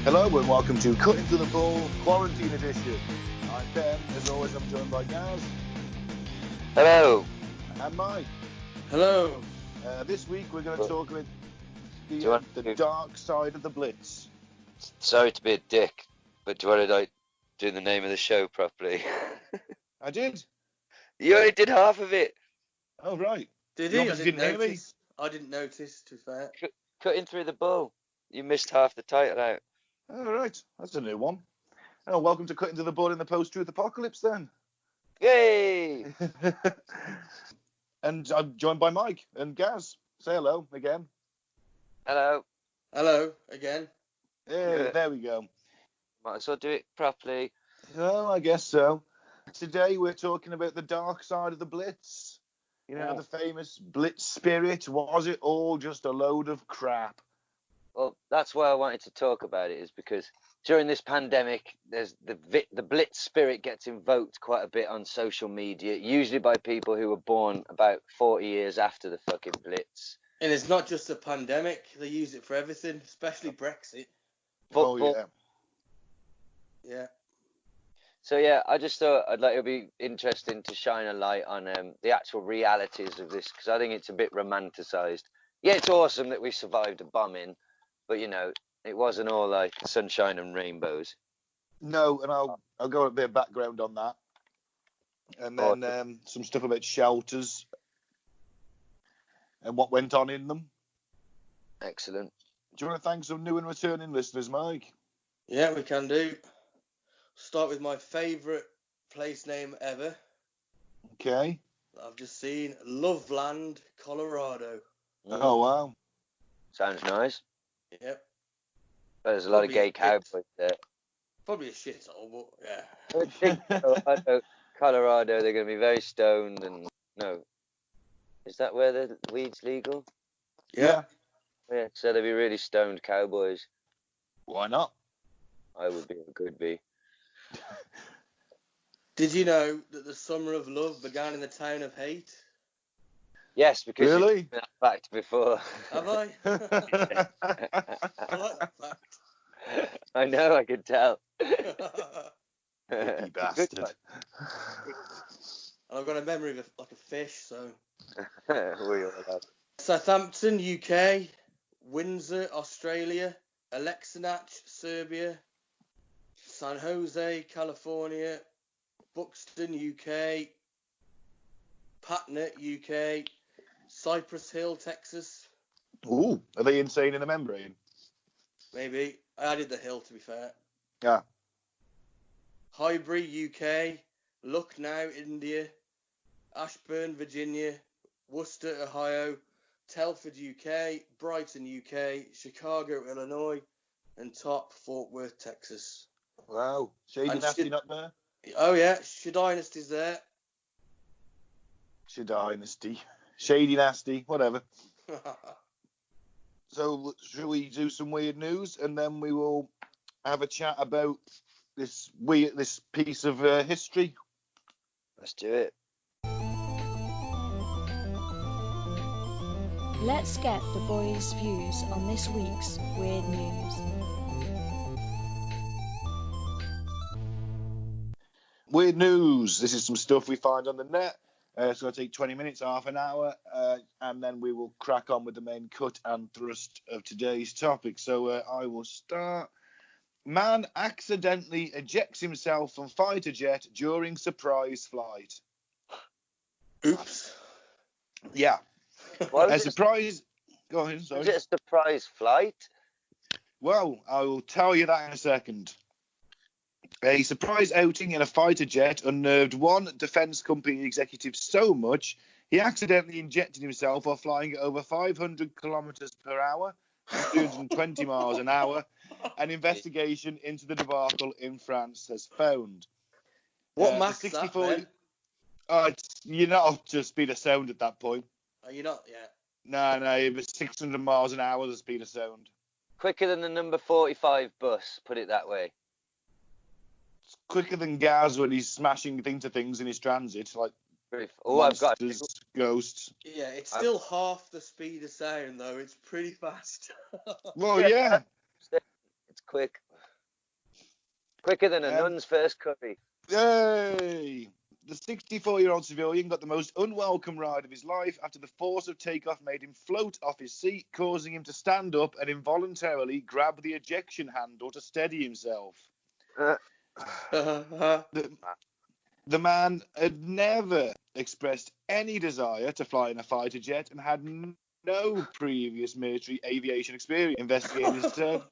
Hello and welcome to Cutting to the Bull Quarantine Edition. I'm Ben. As always, I'm joined by Gaz. Hello. And Mike. Hello. This week we're going to talk about the dark side of the Blitz. Sorry to be a dick, but do you want to do the name of the show properly? I did. You only did half of it. Oh, right. Did You he? I obviously didn't didn't hear me. notice. I didn't notice, to be fair. Cutting through the bull. You missed half the title out. All right. That's a new one. Oh, welcome to Cutting to the Bull in the post-truth apocalypse then. Yay! And I'm joined by Mike and Gaz. Say hello again. Hello. Hello, again. Yeah, there we go. Might as well do it properly. Well, I guess so. Today we're talking about the dark side of the Blitz. You know, the famous Blitz spirit. Was it all just a load of crap? Well, that's why I wanted to talk about it, is because during this pandemic, there's the Blitz spirit gets invoked quite a bit on social media, usually by people who were born about 40 years after the fucking Blitz. And it's not just a pandemic. They use it for everything, especially Brexit. Football. Oh, yeah. Yeah. So yeah, I just thought it would be interesting to shine a light on the actual realities of this, because I think it's a bit romanticized. Yeah, it's awesome that we survived a bombing, but you know, it wasn't all like sunshine and rainbows. No, and I'll go a bit of background on that, and then some stuff about shelters and what went on in them. Excellent. Do you want to thank some new and returning listeners, Mike? Yeah, we can do. Start with my favourite place name ever. Okay. I've just seen Loveland, Colorado. Oh, wow. Sounds nice. Yep. There's a lot of gay cowboys there. Probably a shithole, but yeah. I know Colorado, they're going to be very stoned and no. Is that where the weed's legal? Yeah. Yeah, so they'll be really stoned cowboys. Why not? I would be, I could be. Did you know that the Summer of Love began in the town of Haight? Really? Yes, because you've given that fact before. Have I? I like that fact. I know, I could tell. You bastard. And I've got a memory of like a fish, so. We all have. Southampton, UK. Windsor, Australia. Alexinac, Serbia. San Jose, California. Buxton, UK. Patna, UK. Cypress Hill, Texas. Ooh, are they insane in the membrane? Maybe. I added the hill, to be fair. Yeah. Highbury, UK. Lucknow, India. Ashburn, Virginia. Worcester, Ohio. Telford, UK. Brighton, UK. Chicago, Illinois. And top, Fort Worth, Texas. Wow. Shady And Nasty not there? Oh, yeah. Dynasty's there. Dynasty. Shady Nasty, whatever. So, shall we do some weird news, and then we will have a chat about this piece of history? Let's do it. Let's get the boys' views on this week's weird news. Weird news. This is some stuff we find on the net. It's going to take 20 minutes, half an hour, and then we will crack on with the main cut and thrust of today's topic. So I will start. Man accidentally ejects himself from fighter jet during surprise flight. Oops. Yeah. A surprise. Go ahead, sorry. Was it a surprise flight? Well, I will tell you that in a second. A surprise outing in a fighter jet unnerved one defense company executive so much he accidentally injected himself while flying at over 500 kilometers per hour, 220 miles an hour. An investigation into the debacle in France has found. What Mach is that, then? You're not up to speed of sound at that point. Are you not yet? No, it was 600 miles an hour the speed of sound. Quicker than the number 45 bus, put it that way. It's quicker than Gaz when he's smashing into things in his transit, like monsters, ghosts. Yeah, it's still half the speed of sound, though. It's pretty fast. Well, yeah. It's quick. Quicker than a nun's first curry. Yay! The 64-year-old civilian got the most unwelcome ride of his life after the force of takeoff made him float off his seat, causing him to stand up and involuntarily grab the ejection handle to steady himself. The man had never expressed any desire to fly in a fighter jet and had no previous military aviation experience, investigators said.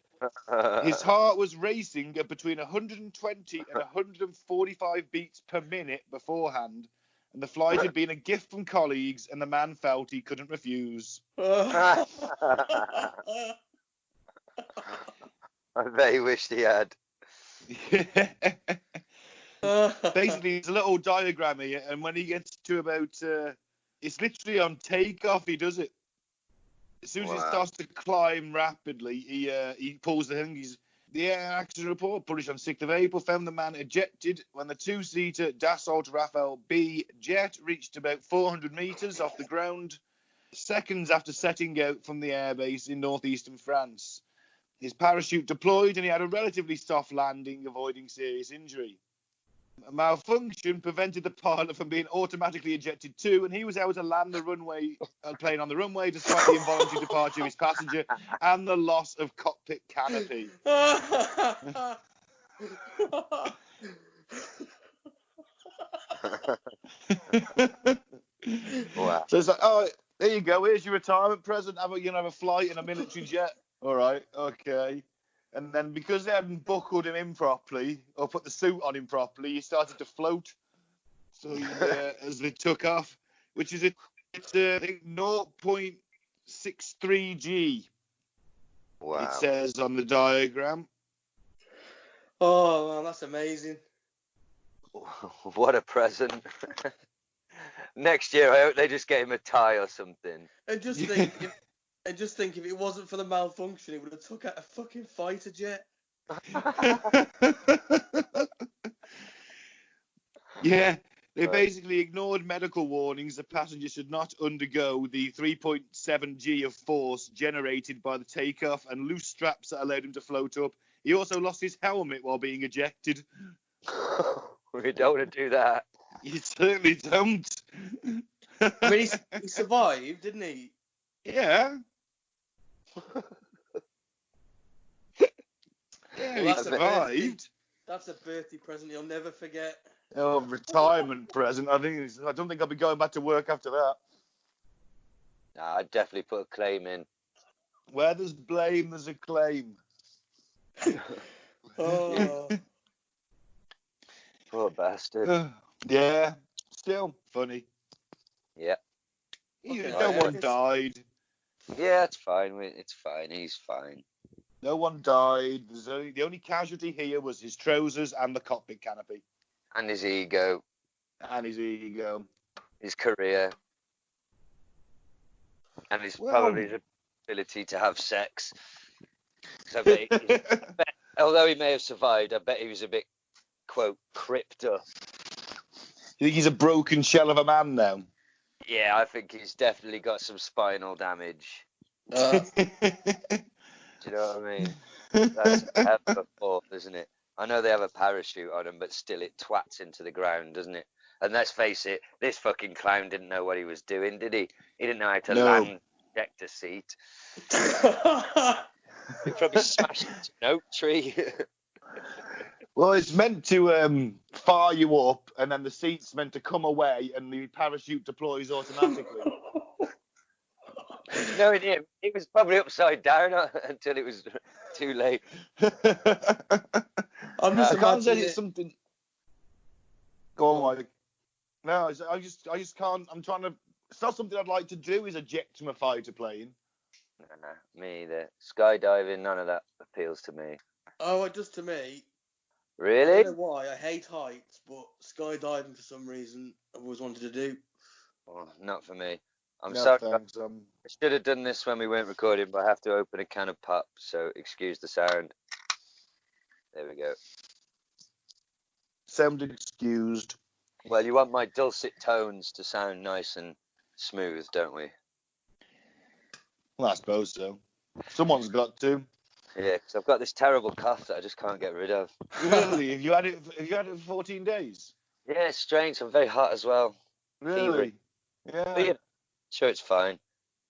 His heart was racing at between 120 and 145 beats per minute beforehand, and the flight had been a gift from colleagues, and the man felt he couldn't refuse. I bet he wished he had. Basically, it's a little diagram here, and when he gets to about, it's literally on takeoff, he does it. As soon as it starts to climb rapidly, he pulls the thing. The air accident report, published on 6th of April, found the man ejected when the two-seater Dassault Rafale B jet reached about 400 metres off the ground, seconds after setting out from the airbase in northeastern France. His parachute deployed, and he had a relatively soft landing, avoiding serious injury. A malfunction prevented the pilot from being automatically ejected too, and he was able to land the plane on the runway despite the involuntary departure of his passenger and the loss of cockpit canopy. Wow. So it's like, oh, there you go. Here's your retirement present. You can have a flight in a military jet. All right, okay. And then because they hadn't buckled him in properly or put the suit on him properly, he started to float. So as they took off, which is I think 0.63 G. Wow. It says on the diagram. Oh, man, that's amazing. What a present. Next year, I hope they just get him a tie or something. And just think, if it wasn't for the malfunction, it would have took out a fucking fighter jet. Yeah, they basically ignored medical warnings the passenger should not undergo the 3.7 G of force generated by the takeoff and loose straps that allowed him to float up. He also lost his helmet while being ejected. We don't want to do that. You certainly don't. I mean, he survived, didn't he? Yeah. Yeah, he survived. That's a birthday present you'll never forget. Oh, retirement present. I don't think I'll be going back to work after that. Nah, I'd definitely put a claim in. Where there's blame, there's a claim. Oh. Poor bastard. Yeah, still funny. Yeah. No one died. Yeah, it's fine. It's fine. He's fine. No one died. The only casualty here was his trousers and the cockpit canopy. And his ego. His career. And probably his ability to have sex. Although he may have survived, I bet he was a bit, quote, cripped up. You think he's a broken shell of a man now? Yeah, I think he's definitely got some spinal damage. Uh. Do you know what I mean? That's a hell of a fall, isn't it? I know they have a parachute on him, but still it twats into the ground, doesn't it? And let's face it, this fucking clown didn't know what he was doing, did he? He didn't know how to land the ejector seat. He probably smashed into an oak tree. Well, it's meant to fire you up, and then the seat's meant to come away, and the parachute deploys automatically. Knowing him, he was probably upside down until it was too late. I'm just I can't say imagining it's something. Go on, Mike. No, I just can't. I'm trying to. It's not something I'd like to do. Is eject from a fighter plane. No, me either. Skydiving, none of that appeals to me. Oh, it does to me. Really? I don't know why. I hate heights, but skydiving for some reason I've always wanted to do. Oh, not for me. I'm No, sorry. thanks, I should have done this when we weren't recording, but I have to open a can of pop, so excuse the sound. There we go. Sound excused. Well, you want my dulcet tones to sound nice and smooth, don't we? Well, I suppose so. Someone's got to. Yeah, because I've got this terrible cough that I just can't get rid of. Really? Have you had it? Have you had it for 14 days? Yeah, it's strange. I'm very hot as well. Really? But Yeah. yeah, sure, it's fine.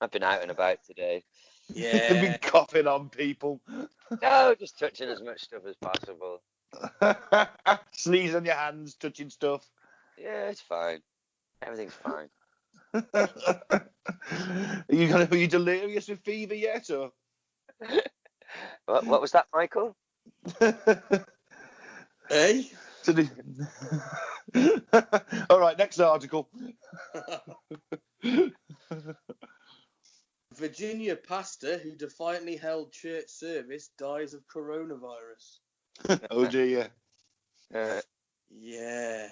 I've been out and about today. You've been Yeah. coughing on people. No, just touching as much stuff as possible. Sneeze on your hands, touching stuff. Yeah, it's fine. Everything's fine. Are you delirious with fever yet, or? What was that, Michael? Hey? All right, next article. Virginia pastor who defiantly held church service dies of coronavirus. Oh dear. Yeah.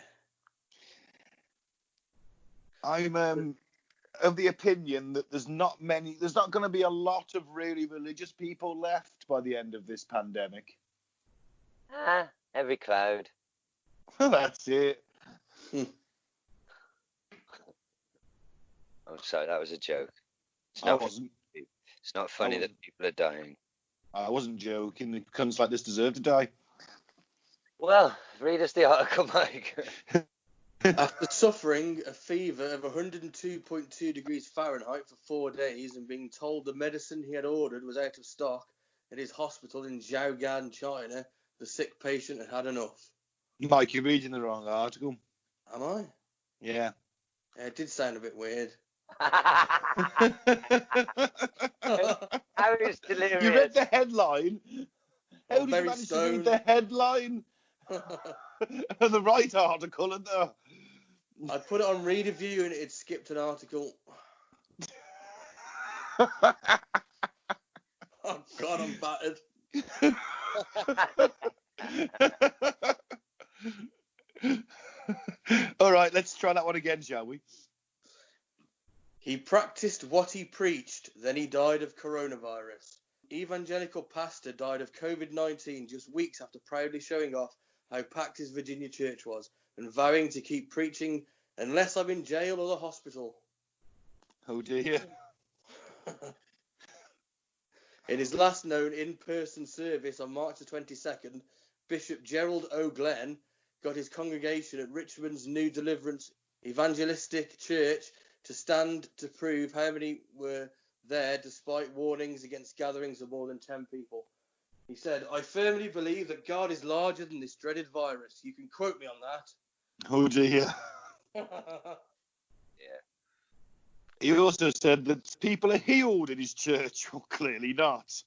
I'm of the opinion that there's not going to be a lot of really religious people left by the end of this pandemic. Every cloud. That's it. I'm sorry, that was a joke. I wasn't. It's not funny that people are dying. I wasn't joking. The cunts like this deserve to die. Well, read us the article, Mike. After suffering a fever of 102.2 degrees Fahrenheit for 4 days and being told the medicine he had ordered was out of stock at his hospital in Zhaogan, China, the sick patient had enough. Mike, you're reading the wrong article. Am I? Yeah. It did sound a bit weird. How is delirious? You read the headline. How did you very manage to stoned. read the headline of the right article? And I put it on read a view and it skipped an article. Oh God, I'm battered. All right, let's try that one again, shall we? He practiced what he preached, then he died of coronavirus. Evangelical pastor died of COVID-19 just weeks after proudly showing off how packed his Virginia church was and vowing to keep preaching unless I'm in jail or the hospital. Oh dear. In his last known in-person service on March the 22nd, Bishop Gerald O'Glenn got his congregation at Richmond's New Deliverance Evangelistic Church to stand to prove how many were there despite warnings against gatherings of more than 10 people. He said, I firmly believe that God is larger than this dreaded virus. You can quote me on that. Oh dear. Yeah. He also said that people are healed in his church. Well, clearly not.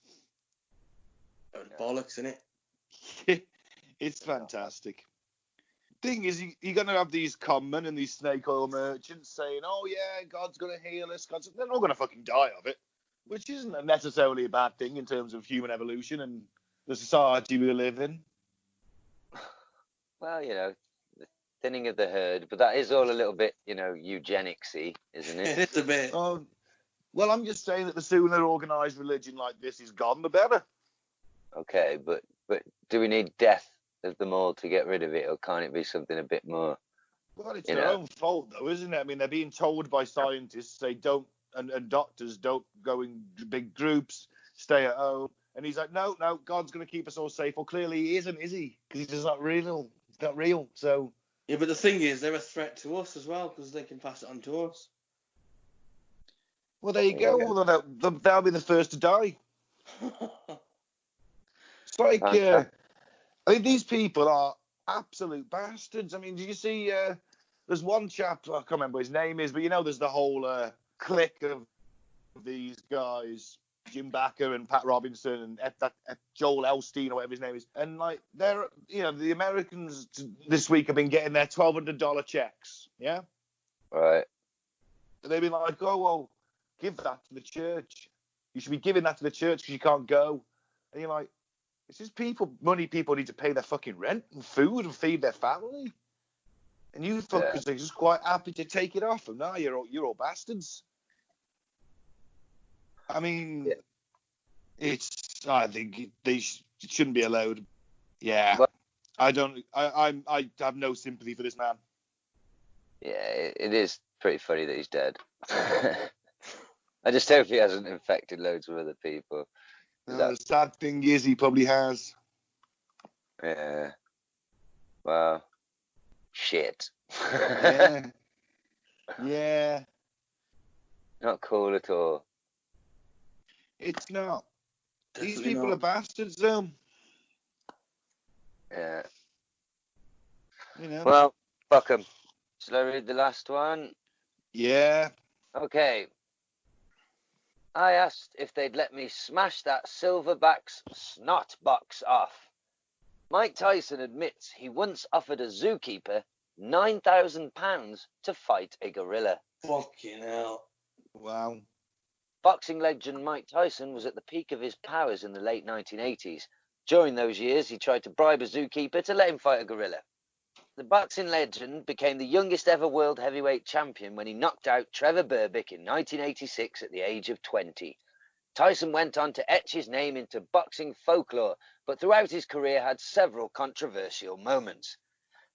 Bollocks, innit? It's fantastic. Thing is, you're going to have these conmen and these snake oil merchants saying, oh yeah, God's going to heal us. They're all going to fucking die of it, which isn't necessarily a bad thing in terms of human evolution and the society we live in. Well, the thinning of the herd, but that is all a little bit, eugenicsy, isn't it? It's a bit. Well, I'm just saying that the sooner organised religion like this is gone, the better. Okay, but do we need death of them all to get rid of it, or can't it be something a bit more? Well, it's their own fault, though, isn't it? I mean, they're being told by scientists, they don't, and doctors, don't go in big groups, stay at home. And he's like, no, God's going to keep us all safe. Well, clearly he isn't, is he? Because he's just not real. It's not real, so... Yeah, but the thing is, they're a threat to us as well, because they can pass it on to us. Well, there you go. Well, they'll be the first to die. It's like, I mean, these people are absolute bastards. I mean, did you see, there's one chap, I can't remember what his name is, but there's the whole clique of these guys, Jim Bakker and Pat Robinson and Joel Elstein or whatever his name is. And, like, they're, the Americans this week have been getting their $1,200 checks, yeah? Right. And they've been like, oh, well, give that to the church. You should be giving that to the church because you can't go. And you're like, it's just money people need to pay their fucking rent and food and feed their family. And you fuckers are just quite happy to take it off them. Now you're all bastards. I mean, I think they shouldn't be allowed. Yeah. But, I have no sympathy for this man. Yeah, it is pretty funny that he's dead. I just hope he hasn't infected loads of other people. The sad thing is, he probably has. Yeah. Well, shit. Yeah. Yeah. Not cool at all. It's not. Definitely These people not. are bastards, though. Yeah. You know. Well, fuck 'em. Shall I read the last one? Yeah. Okay. I asked if they'd let me smash that silverback's snot box off. Mike Tyson admits he once offered a zookeeper £9,000 to fight a gorilla. Fucking hell. Wow. Boxing legend Mike Tyson was at the peak of his powers in the late 1980s. During those years, he tried to bribe a zookeeper to let him fight a gorilla. The boxing legend became the youngest ever world heavyweight champion when he knocked out Trevor Berbick in 1986 at the age of 20. Tyson went on to etch his name into boxing folklore, but throughout his career had several controversial moments.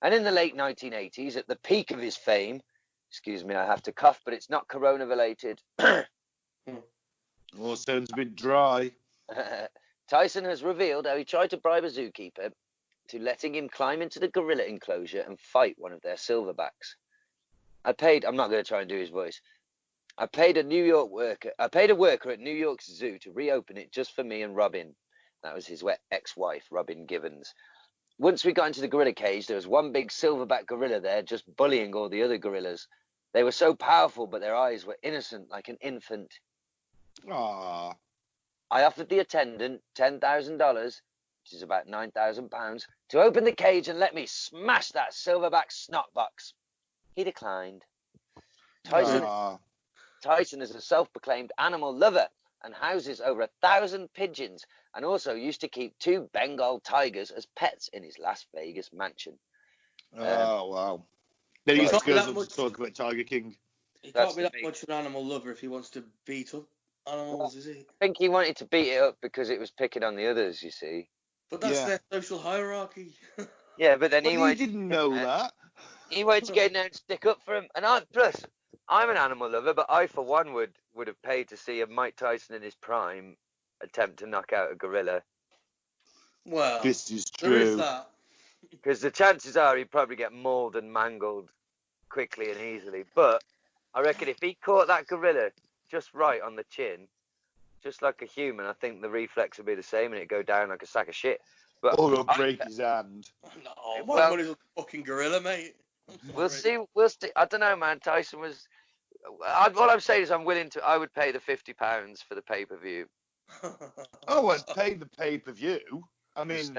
And in the late 1980s, at the peak of his fame, excuse me, I have to cough, but it's not corona related. All sounds a bit dry. Tyson has revealed how he tried to bribe a zookeeper to letting him climb into the gorilla enclosure and fight one of their silverbacks. I'm not going to try and do his voice. I paid a worker at New York's zoo to reopen it just for me and Robin. That was his ex-wife, Robin Givens. Once we got into the gorilla cage, there was one big silverback gorilla there just bullying all the other gorillas. They were so powerful, but their eyes were innocent like an infant. Ah. I offered the attendant $10,000, which is about £9,000, to open the cage and let me smash that silverback snot box. He declined. Tyson is a self-proclaimed animal lover and houses over 1,000 pigeons, and also used to keep 2 Bengal tigers as pets in his Las Vegas mansion. Oh, wow. Then he Well, goes on to talk about Tiger King. He can't be that much an animal lover if he wants to beat up animals, is he? I think he wanted to beat it up because it was picking on the others, you see. But that's their social hierarchy. Yeah, but then He didn't know that. He wanted to get in there and stick up for him. And I'm an animal lover, but I, for one, would have paid to see a Mike Tyson in his prime attempt to knock out a gorilla. Well, this is true. There is that. Because the chances are he'd probably get mauled and mangled quickly and easily. But I reckon if he caught that gorilla just right on the chin, just like a human, I think the reflex would be the same and it'd go down like a sack of shit. But or he'll break his hand. No, my money's a fucking gorilla, mate. We'll see. I don't know, man. Tyson was. All I'm saying is I would pay the £50 for the pay-per-view. Oh, I'd pay the pay-per-view. I mean,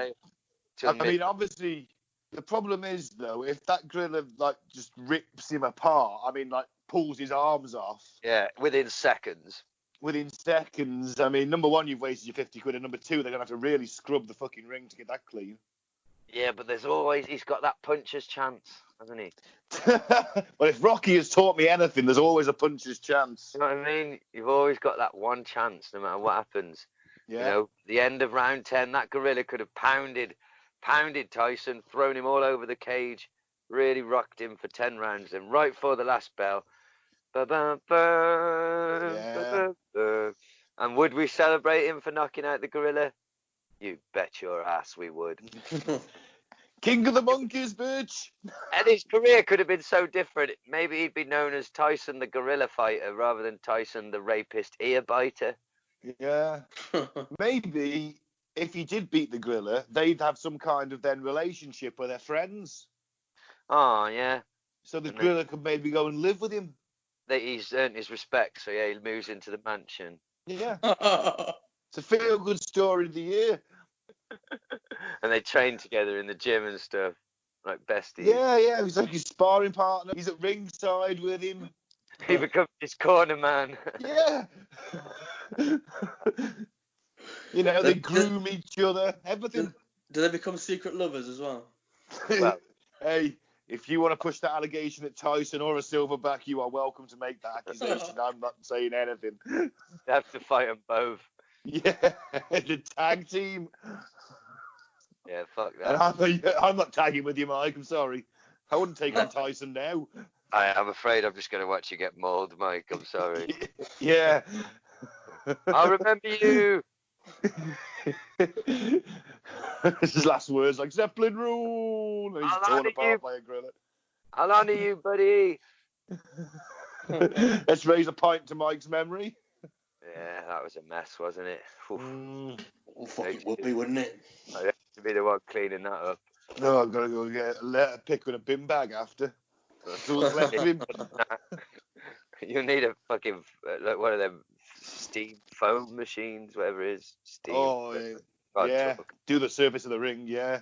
obviously, the problem is, though, if that gorilla, just rips him apart, pulls his arms off. Yeah, within seconds. I mean, number one, you've wasted your 50 quid, and number two, they're going to have to really scrub the fucking ring to get that clean. Yeah, but he's got that puncher's chance, hasn't he? Well, if Rocky has taught me anything, there's always a puncher's chance. You know what I mean? You've always got that one chance, no matter what happens. Yeah. You know, the end of round 10, that gorilla could have pounded Tyson, thrown him all over the cage, really rocked him for 10 rounds, and right before the last bell, and would we celebrate him for knocking out the gorilla? You bet your ass we would. King of the monkeys, bitch. And his career could have been so different. Maybe he'd be known as Tyson the gorilla fighter rather than Tyson the rapist ear biter. Yeah. Maybe if he did beat the gorilla, they'd have some kind of then relationship where they're friends. Oh, yeah. So the gorilla could maybe go and live with him. He's earned his respect, so yeah, he moves into the mansion. Yeah. It's a feel-good story of the year. And they train together in the gym and stuff, like besties. Yeah, he's like his sparring partner. He's at ringside with him. He becomes his corner man. Yeah. They groom each other, everything. Do they become secret lovers as well? Well, hey, if you want to push that allegation at Tyson or a silverback, you are welcome to make that accusation. I'm not saying anything. You have to fight them both. Yeah, the tag team. Yeah, fuck that. And I'm not tagging with you, Mike. I'm sorry. I wouldn't take on Tyson now. I'm afraid I'm just going to watch you get mauled, Mike. I'm sorry. Yeah. I'll remember you. His last words like Zeppelin rule, and he's I'll torn honour apart you. by a gorilla. I'll honour you, buddy. Let's raise a pint to Mike's memory. Yeah, that was a mess, wasn't it? Oof. Well, fuck it would be, wouldn't it? I'd have to be the one cleaning that up. No, I've got to go get a letter pick with a bin bag after. That's all that's left of him. You need a fucking like one of them steam foam machines, whatever it is. Steam. Oh, yeah. Do the surface of the ring, yeah.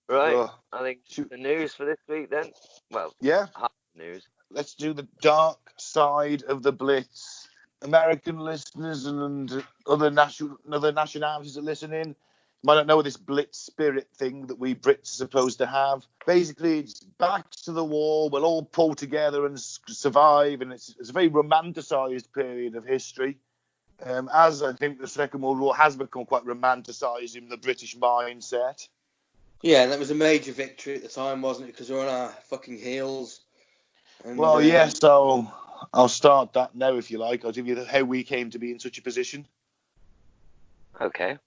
Right. Oh. I think the news for this week then. Well, yeah. Half the news. Let's do the dark side of the Blitz. American listeners and other nationalities that listen in might not know this Blitz spirit thing that we Brits are supposed to have. Basically, it's backs to the wall. We'll all pull together and survive, and it's a very romanticised period of history. As I think the Second World War has become quite romanticised in the British mindset. Yeah, that was a major victory at the time, wasn't it? Because we're on our fucking heels. And, well, yes, so I'll start that now if you like. I'll give you how we came to be in such a position. Okay.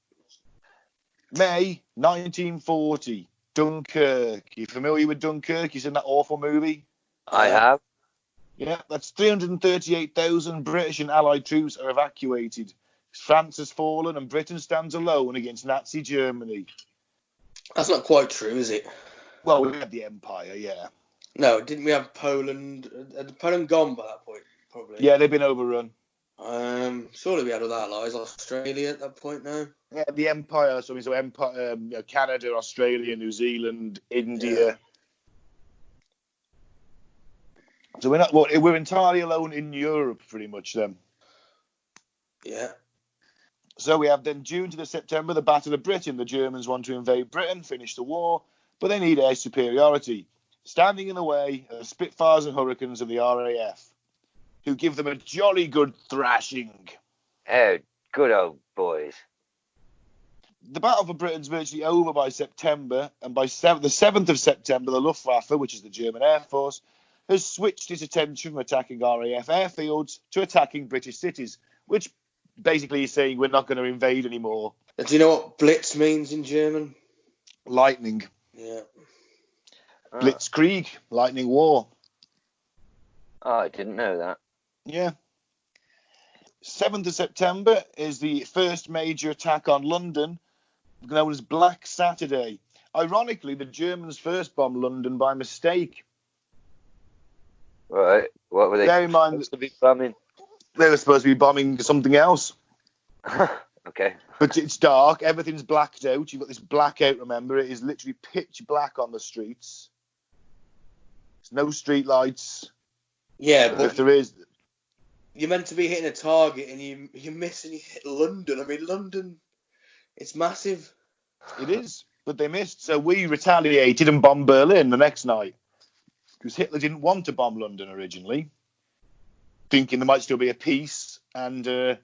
May 1940, Dunkirk. You familiar with Dunkirk? You seen that awful movie? I have. Yeah, that's 338,000 British and Allied troops are evacuated. France has fallen and Britain stands alone against Nazi Germany. That's not quite true, is it? Well, we had the Empire, yeah. No, didn't we have Poland? Had Poland gone by that point, probably? Yeah, they've been overrun. Surely we had other allies, Australia at that point now. Yeah, the Empire, so Empire, Canada, Australia, New Zealand, India. Yeah. So we're entirely alone in Europe, pretty much then. Yeah. So we have then June to the September, the Battle of Britain. The Germans want to invade Britain, finish the war, but they need air superiority. Standing in the way are the Spitfires and Hurricanes of the RAF, who give them a jolly good thrashing. Oh, good old boys. The Battle for Britain's virtually over by September, and by the 7th of September, the Luftwaffe, which is the German Air Force, has switched its attention from attacking RAF airfields to attacking British cities, which basically is saying we're not going to invade anymore. Do you know what Blitz means in German? Lightning. Yeah. Blitzkrieg, lightning war. Oh, I didn't know that. Yeah. 7th of September is the first major attack on London, known as Black Saturday. Ironically, the Germans first bombed London by mistake. Right. What were they supposed to be bombing? They were supposed to be bombing something else. Okay. But it's dark. Everything's blacked out. You've got this blackout, remember. It is literally pitch black on the streets. There's no street lights. Yeah, but if there is... You're meant to be hitting a target and you miss and you hit London. I mean, London, it's massive. It is, but they missed. So we retaliated and bombed Berlin the next night. Because Hitler didn't want to bomb London originally, thinking there might still be a peace, and you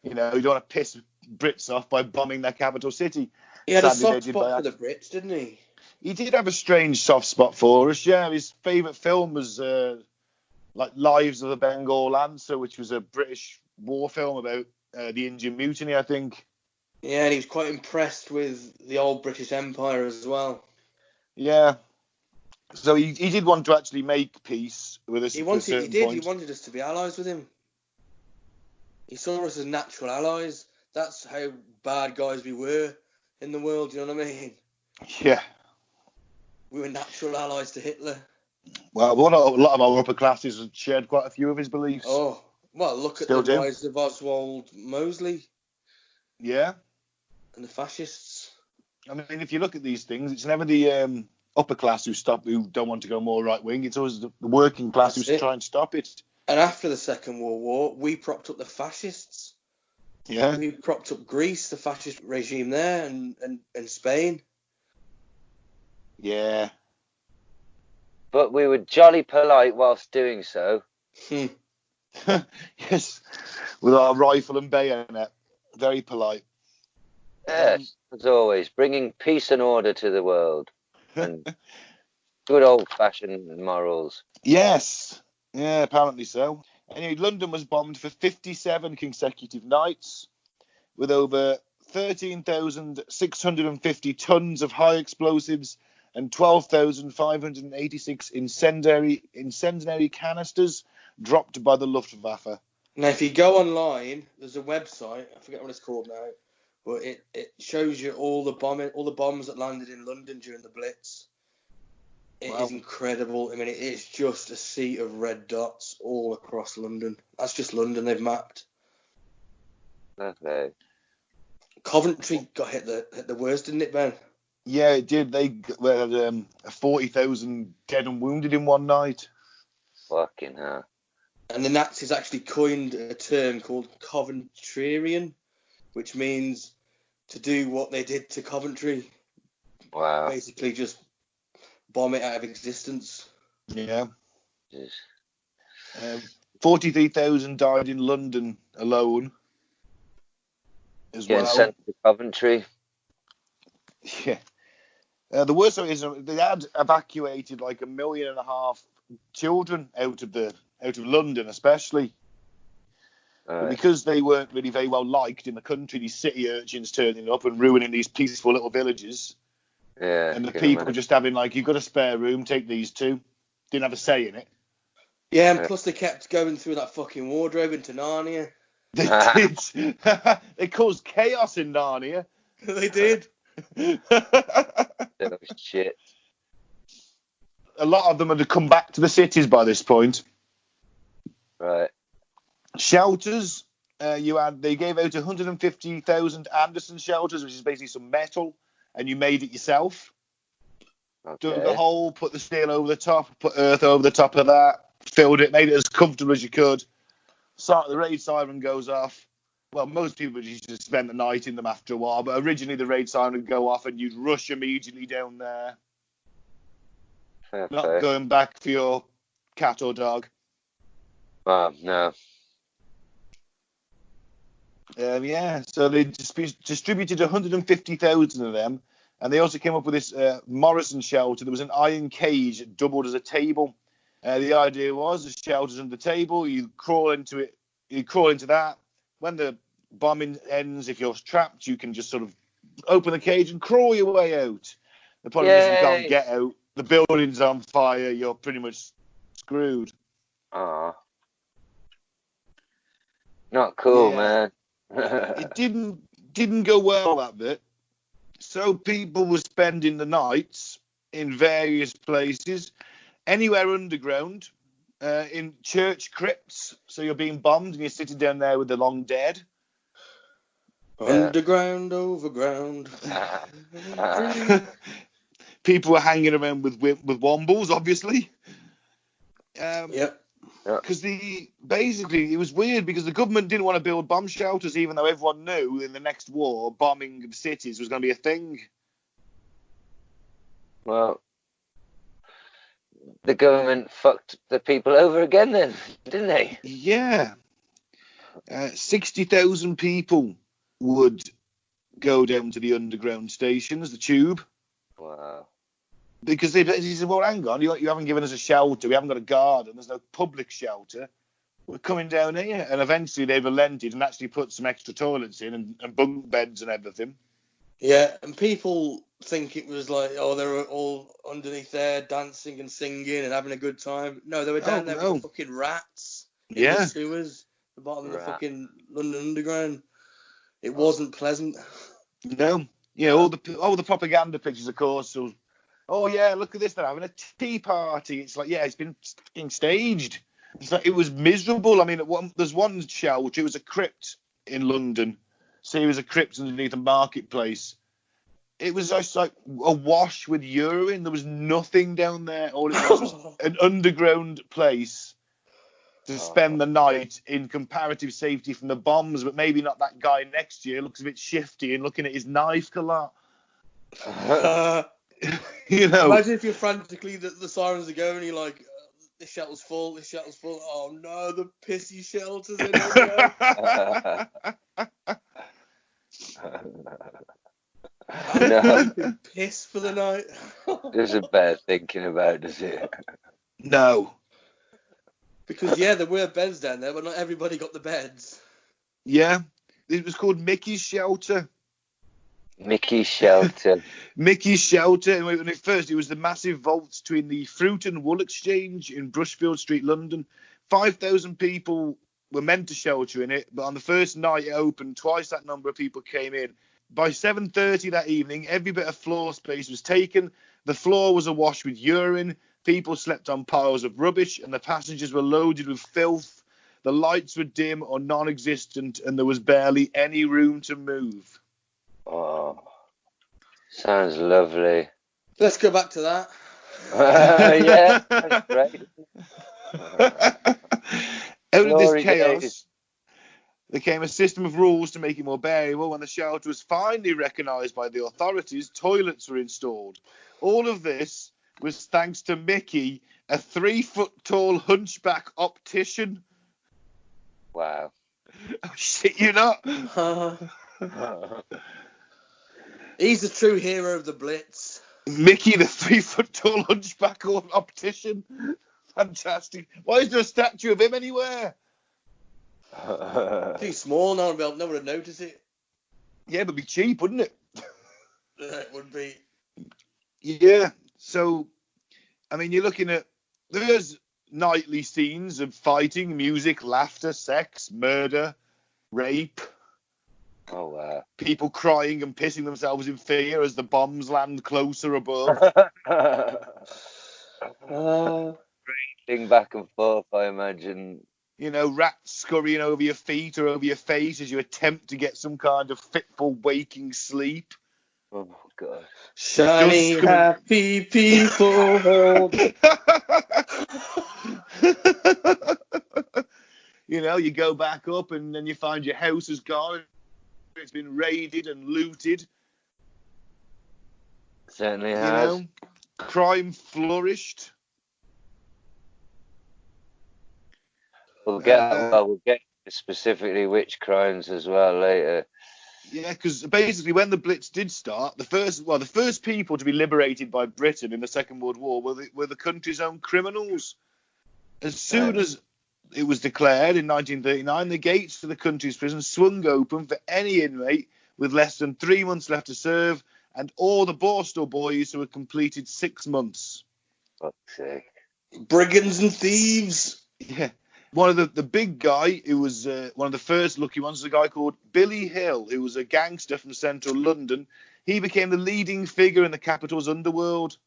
don't want to piss Brits off by bombing their capital city. He had a soft spot for the Brits, didn't he? He did have a strange soft spot for us. Yeah, his favourite film was like Lives of the Bengal Lancer, which was a British war film about the Indian Mutiny, I think. Yeah, and he was quite impressed with the old British Empire as well. Yeah. So he did want to actually make peace with us. He wanted us to be allies with him. He saw us as natural allies. That's how bad guys we were in the world. You know what I mean? Yeah. We were natural allies to Hitler. Well, a lot of our upper classes had shared quite a few of his beliefs. Oh, well, look at the rise of Oswald Mosley. Yeah. And the fascists. I mean, if you look at these things, it's never the upper class who don't want to go more right wing. It's always the working class who try and stop it. And after the Second World War, we propped up the fascists. Yeah. We propped up Greece, the fascist regime there, and Spain. Yeah. But we were jolly polite whilst doing so. Yes. With our rifle and bayonet. Very polite. Yes, as always, bringing peace and order to the world. And good old-fashioned morals. Yes. Yeah, apparently so. Anyway, London was bombed for 57 consecutive nights. with over 13,650 tons of high explosives and 12,586 incendiary canisters dropped by the Luftwaffe. Now, if you go online, there's a website. I forget what it's called now, but it shows you all the bombs that landed in London during the Blitz. It is incredible. I mean, it is just a sea of red dots all across London. That's just London they've mapped. Okay. Coventry got hit the worst, didn't it, Ben? Yeah, it did. They had 40,000 dead and wounded in one night. Fucking hell. And the Nazis actually coined a term called Coventrarian, which means to do what they did to Coventry. Wow. Basically just bomb it out of existence. Yeah. Jeez. 43,000 died in London alone as Getting well. sent to Coventry. Yeah. The worst of it is they had evacuated like 1.5 million children out of London, especially. But because they weren't really very well liked in the country, these city urchins turning up and ruining these peaceful little villages. Yeah. And the people just having like, you've got a spare room, take these two. Didn't have a say in it. Yeah, and plus they kept going through that fucking wardrobe into Narnia. They did. They caused chaos in Narnia. They did. That was shit. A lot of them had come back to the cities by this point. Right. Shelters, they gave out 150,000 Anderson shelters, which is basically some metal, and you made it yourself. Okay. Dug a hole, put the steel over the top, put earth over the top of that, filled it, made it as comfortable as you could. So the raid siren goes off. Well, most people used to spend the night in them after a while, but originally the raid siren would go off and you'd rush immediately down there. Fair Not play. going back for your cat or dog. No. Yeah, so they distributed 150,000 of them, and they also came up with this Morrison shelter. There was an iron cage that doubled as a table. The idea was the shelter's under the table, you crawl into it, you crawl into that. When the bombing ends, if you're trapped, you can just sort of open the cage and crawl your way out. The problem is you can't get out. The building's on fire. You're pretty much screwed. Not cool, man. It didn't go well, that bit. So people were spending the nights in various places, anywhere underground, in church crypts. So you're being bombed and you're sitting down there with the long dead. Underground, overground. People were hanging around with wombles, obviously. Yep. Because basically it was weird because the government didn't want to build bomb shelters, even though everyone knew in the next war bombing of cities was going to be a thing. Well, the government fucked the people over again then, didn't they? Yeah. 60,000 people would go down to the underground stations, the tube. Wow. Because they said, well, hang on, you haven't given us a shelter, we haven't got a garden, there's no public shelter. We're coming down here. And eventually they relented and actually put some extra toilets in and bunk beds and everything. Yeah, and people think it was like, oh, they were all underneath there dancing and singing and having a good time. No, they were down there with the fucking rats in the sewers, the bottom of the fucking London Underground. It wasn't pleasant. No. Yeah, all the propaganda pictures, of course. So, oh yeah, look at this, they're having a tea party. It's like, yeah, it's been fucking staged. It's like, it was miserable. I mean, there's one shelter, it was a crypt in London. So it was a crypt underneath a marketplace. It was just like awash with urine. There was nothing down there. All it was an underground place to spend the night in comparative safety from the bombs, but maybe not that guy next to you. Looks a bit shifty and looking at his knife a lot. You know. Imagine if you're frantically, the sirens are going, and you're like, this shelter's full, this shelter's full. Oh no, the pissy shelter's in there. I'm piss for the night. Isn't bad thinking about, is it? No. Because, yeah, there were beds down there, but not everybody got the beds. Yeah. It was called Mickey's Shelter. Mickey's Shelter. Mickey's Shelter. And when it first, it was the massive vaults between the Fruit and Wool Exchange in Brushfield Street, London. 5,000 people were meant to shelter in it, but on the first night it opened, twice that number of people came in. By 7:30 that evening, every bit of floor space was taken. The floor was awash with urine. People slept on piles of rubbish, and the passages were loaded with filth. The lights were dim or non-existent, and there was barely any room to move. Oh, sounds lovely. Let's go back to that. Yeah, that's great. Out of this Glory chaos, days. there came a system of rules to make it more bearable. When the shelter was finally recognised by the authorities, toilets were installed. All of this was thanks to Mickey, a 3-foot-tall hunchback optician. Wow. Oh, shit, you not? He's the true hero of the Blitz. Mickey, the 3-foot-tall hunchback optician. Fantastic. Why is there a statue of him anywhere? Too small, no one would notice it. Yeah, but it'd be cheap, wouldn't it? It would be. Yeah. So, I mean, you're looking at, there's nightly scenes of fighting, music, laughter, sex, murder, rape. Oh, wow. People crying and pissing themselves in fear as the bombs land closer above. Thing back and forth, I imagine. You know, rats scurrying over your feet or over your face as you attempt to get some kind of fitful waking sleep. Oh, God. Shiny, Just happy people. You know, you go back up and then you find your house is gone. It's been raided and looted. Certainly You has. know, crime flourished. We'll get specifically witch crimes as well later. Yeah, because basically when the Blitz did start, the first people to be liberated by Britain in the Second World War were the country's own criminals. As soon as it was declared in 1939, the gates to the country's prison swung open for any inmate with less than 3 months left to serve, and all the Borstal boys who had completed 6 months. Fuck's sake. Brigands and thieves. Yeah. One of the big guy who was one of the first lucky ones was a guy called Billy Hill, who was a gangster from central London. He became the leading figure in the capital's underworld.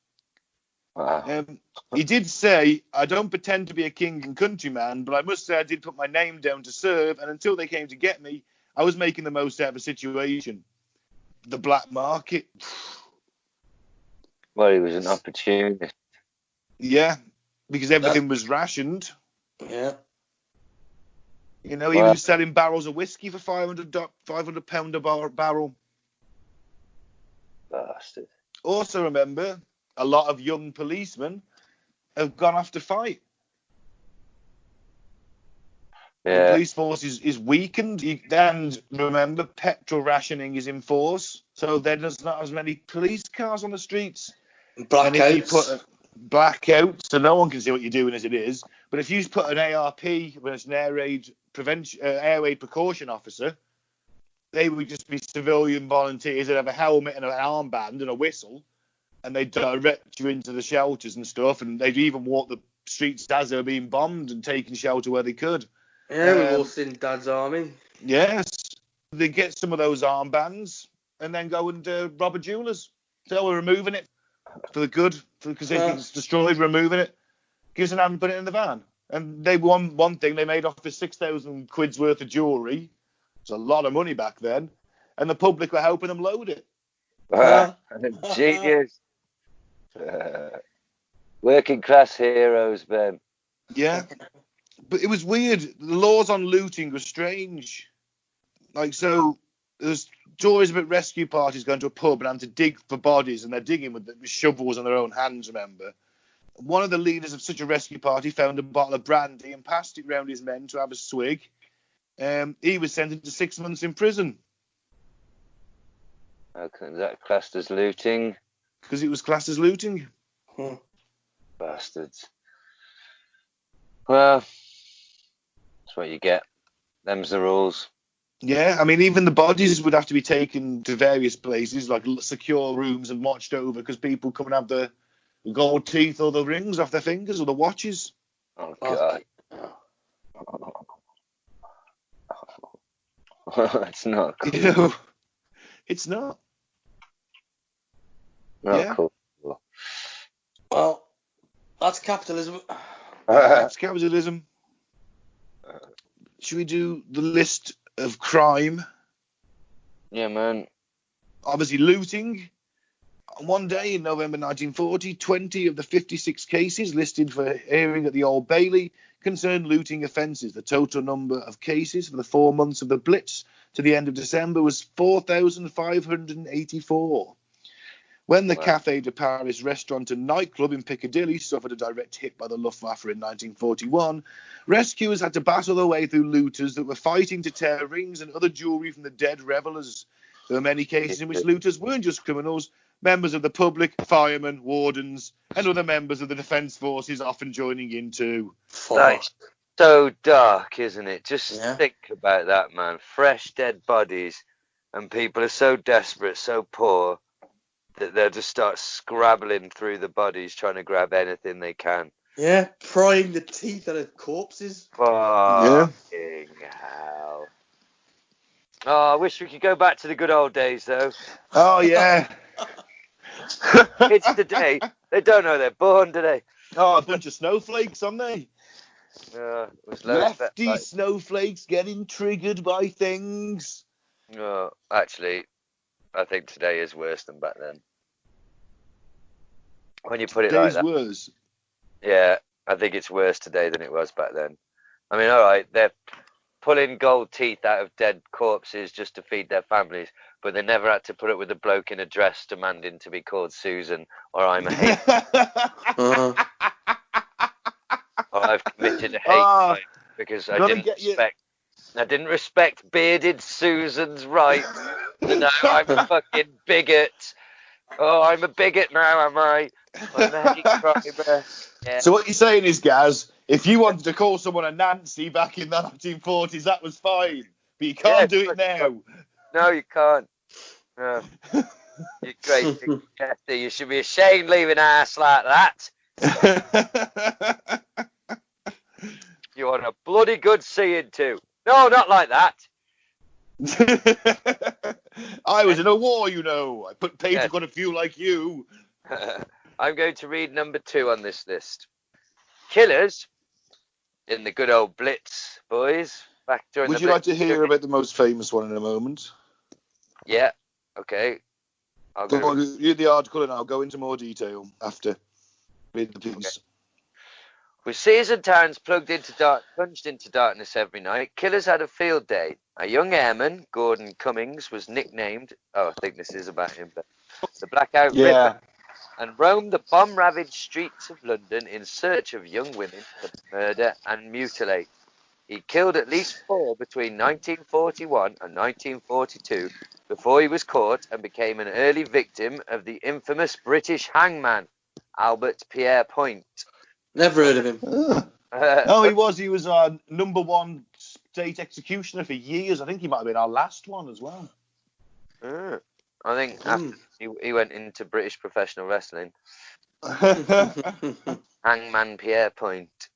Wow. He did say, "I don't pretend to be a king and countryman, but I must say I did put my name down to serve, and until they came to get me, I was making the most out of the situation." The black market. Well, he was an opportunist. Yeah, because everything was rationed. Yeah. You know, he was selling barrels of whiskey for £500 a barrel. Bastard. Also remember, a lot of young policemen have gone off to fight. Yeah. The police force is weakened. And remember, petrol rationing is in force, so there's not as many police cars on the streets. And if you put blackouts, so no one can see what you're doing as it is. But if you put an ARP, when it's an air raid precaution officer, they would just be civilian volunteers that have a helmet and an armband and a whistle, and they direct you into the shelters and stuff. And they'd even walk the streets as they were being bombed and taking shelter where they could. Yeah, we've all seen Dad's Army. Yes, they get some of those armbands and then go and rob a jeweller's. So we're removing it for the good, because they think it's destroyed. Removing it, give us an hand and put it in the van. And they one thing they made off for 6,000 quid's worth of jewellery. It's a lot of money back then, and the public were helping them load it. Genius. Working class heroes, Ben. Yeah, but it was weird. The laws on looting were strange. Like, so there's stories about rescue parties going to a pub and having to dig for bodies, and they're digging with shovels on their own hands, remember? One of the leaders of such a rescue party found a bottle of brandy and passed it round his men to have a swig. He was sentenced to 6 months in prison. Okay, is that classed as looting? Because it was classed as looting. Bastards. Well, that's what you get. Them's the rules. Yeah, I mean, even the bodies would have to be taken to various places, like secure rooms, and watched over because people come and have the gold teeth or the rings off their fingers or the watches. Oh, God. It's not cool. You know, it's not. Not cool. Well, that's capitalism. That's capitalism. Should we do the list of crime? Yeah, man. Obviously, looting. On one day in November 1940, 20 of the 56 cases listed for hearing at the Old Bailey concerned looting offences. The total number of cases for the 4 months of the Blitz to the end of December was 4,584. When the Café de Paris restaurant and nightclub in Piccadilly suffered a direct hit by the Luftwaffe in 1941, rescuers had to battle their way through looters that were fighting to tear rings and other jewellery from the dead revellers. There were many cases in which looters weren't just criminals, members of the public, firemen, wardens, and other members of the defence forces often joining in too. That's so dark, isn't it? Just think about that, man. Fresh dead bodies, and people are so desperate, so poor, that they'll just start scrabbling through the bodies trying to grab anything they can. Yeah, prying the teeth out of corpses. Fucking hell. Oh, I wish we could go back to the good old days, though. Oh, yeah. Kids today, they don't know they're born, do they? Oh, a bunch of snowflakes, aren't they? It was Lefty snowflakes getting triggered by things. Actually, I think today is worse than back then. When you put it like that. Worse. Yeah, I think it's worse today than it was back then. I mean, all right, they're pulling gold teeth out of dead corpses just to feed their families, but they never had to put up with a bloke in a dress demanding to be called Susan or I'm a hate. Or I've committed a hate crime because I didn't respect bearded Susan's right. No, I'm a fucking bigot. Oh, I'm a bigot now, am I? I'm a hate crimer. Yeah. So what you're saying is, Gaz, if you wanted to call someone a Nancy back in the 1940s, that was fine. But you can't do it now. No, you can't. No. You great big Kathy. You should be ashamed leaving a ass like that. You want a bloody good seeing too. No, not like that. I was in a war, you know. I put paint on a few like you. I'm going to read number 2 on this list. Killers in the good old Blitz, boys. Back during Would the you Blitz like to hear about the most famous one in a moment? Yeah. Okay. I'll go. Read the article and I'll go into more detail after read the piece. Okay. With seas and towns plunged into darkness every night, killers had a field day. A young airman, Gordon Cummings, was nicknamed, I think this is about him, but the Blackout Ripper, and roamed the bomb-ravaged streets of London in search of young women to murder and mutilate. He killed at least 4 between 1941 and 1942 before he was caught and became an early victim of the infamous British hangman, Albert Pierre Point. Never heard of him. He was our number 1 state executioner for years. I think he might have been our last one as well. I think after he went into British professional wrestling. Hangman Pierre Point.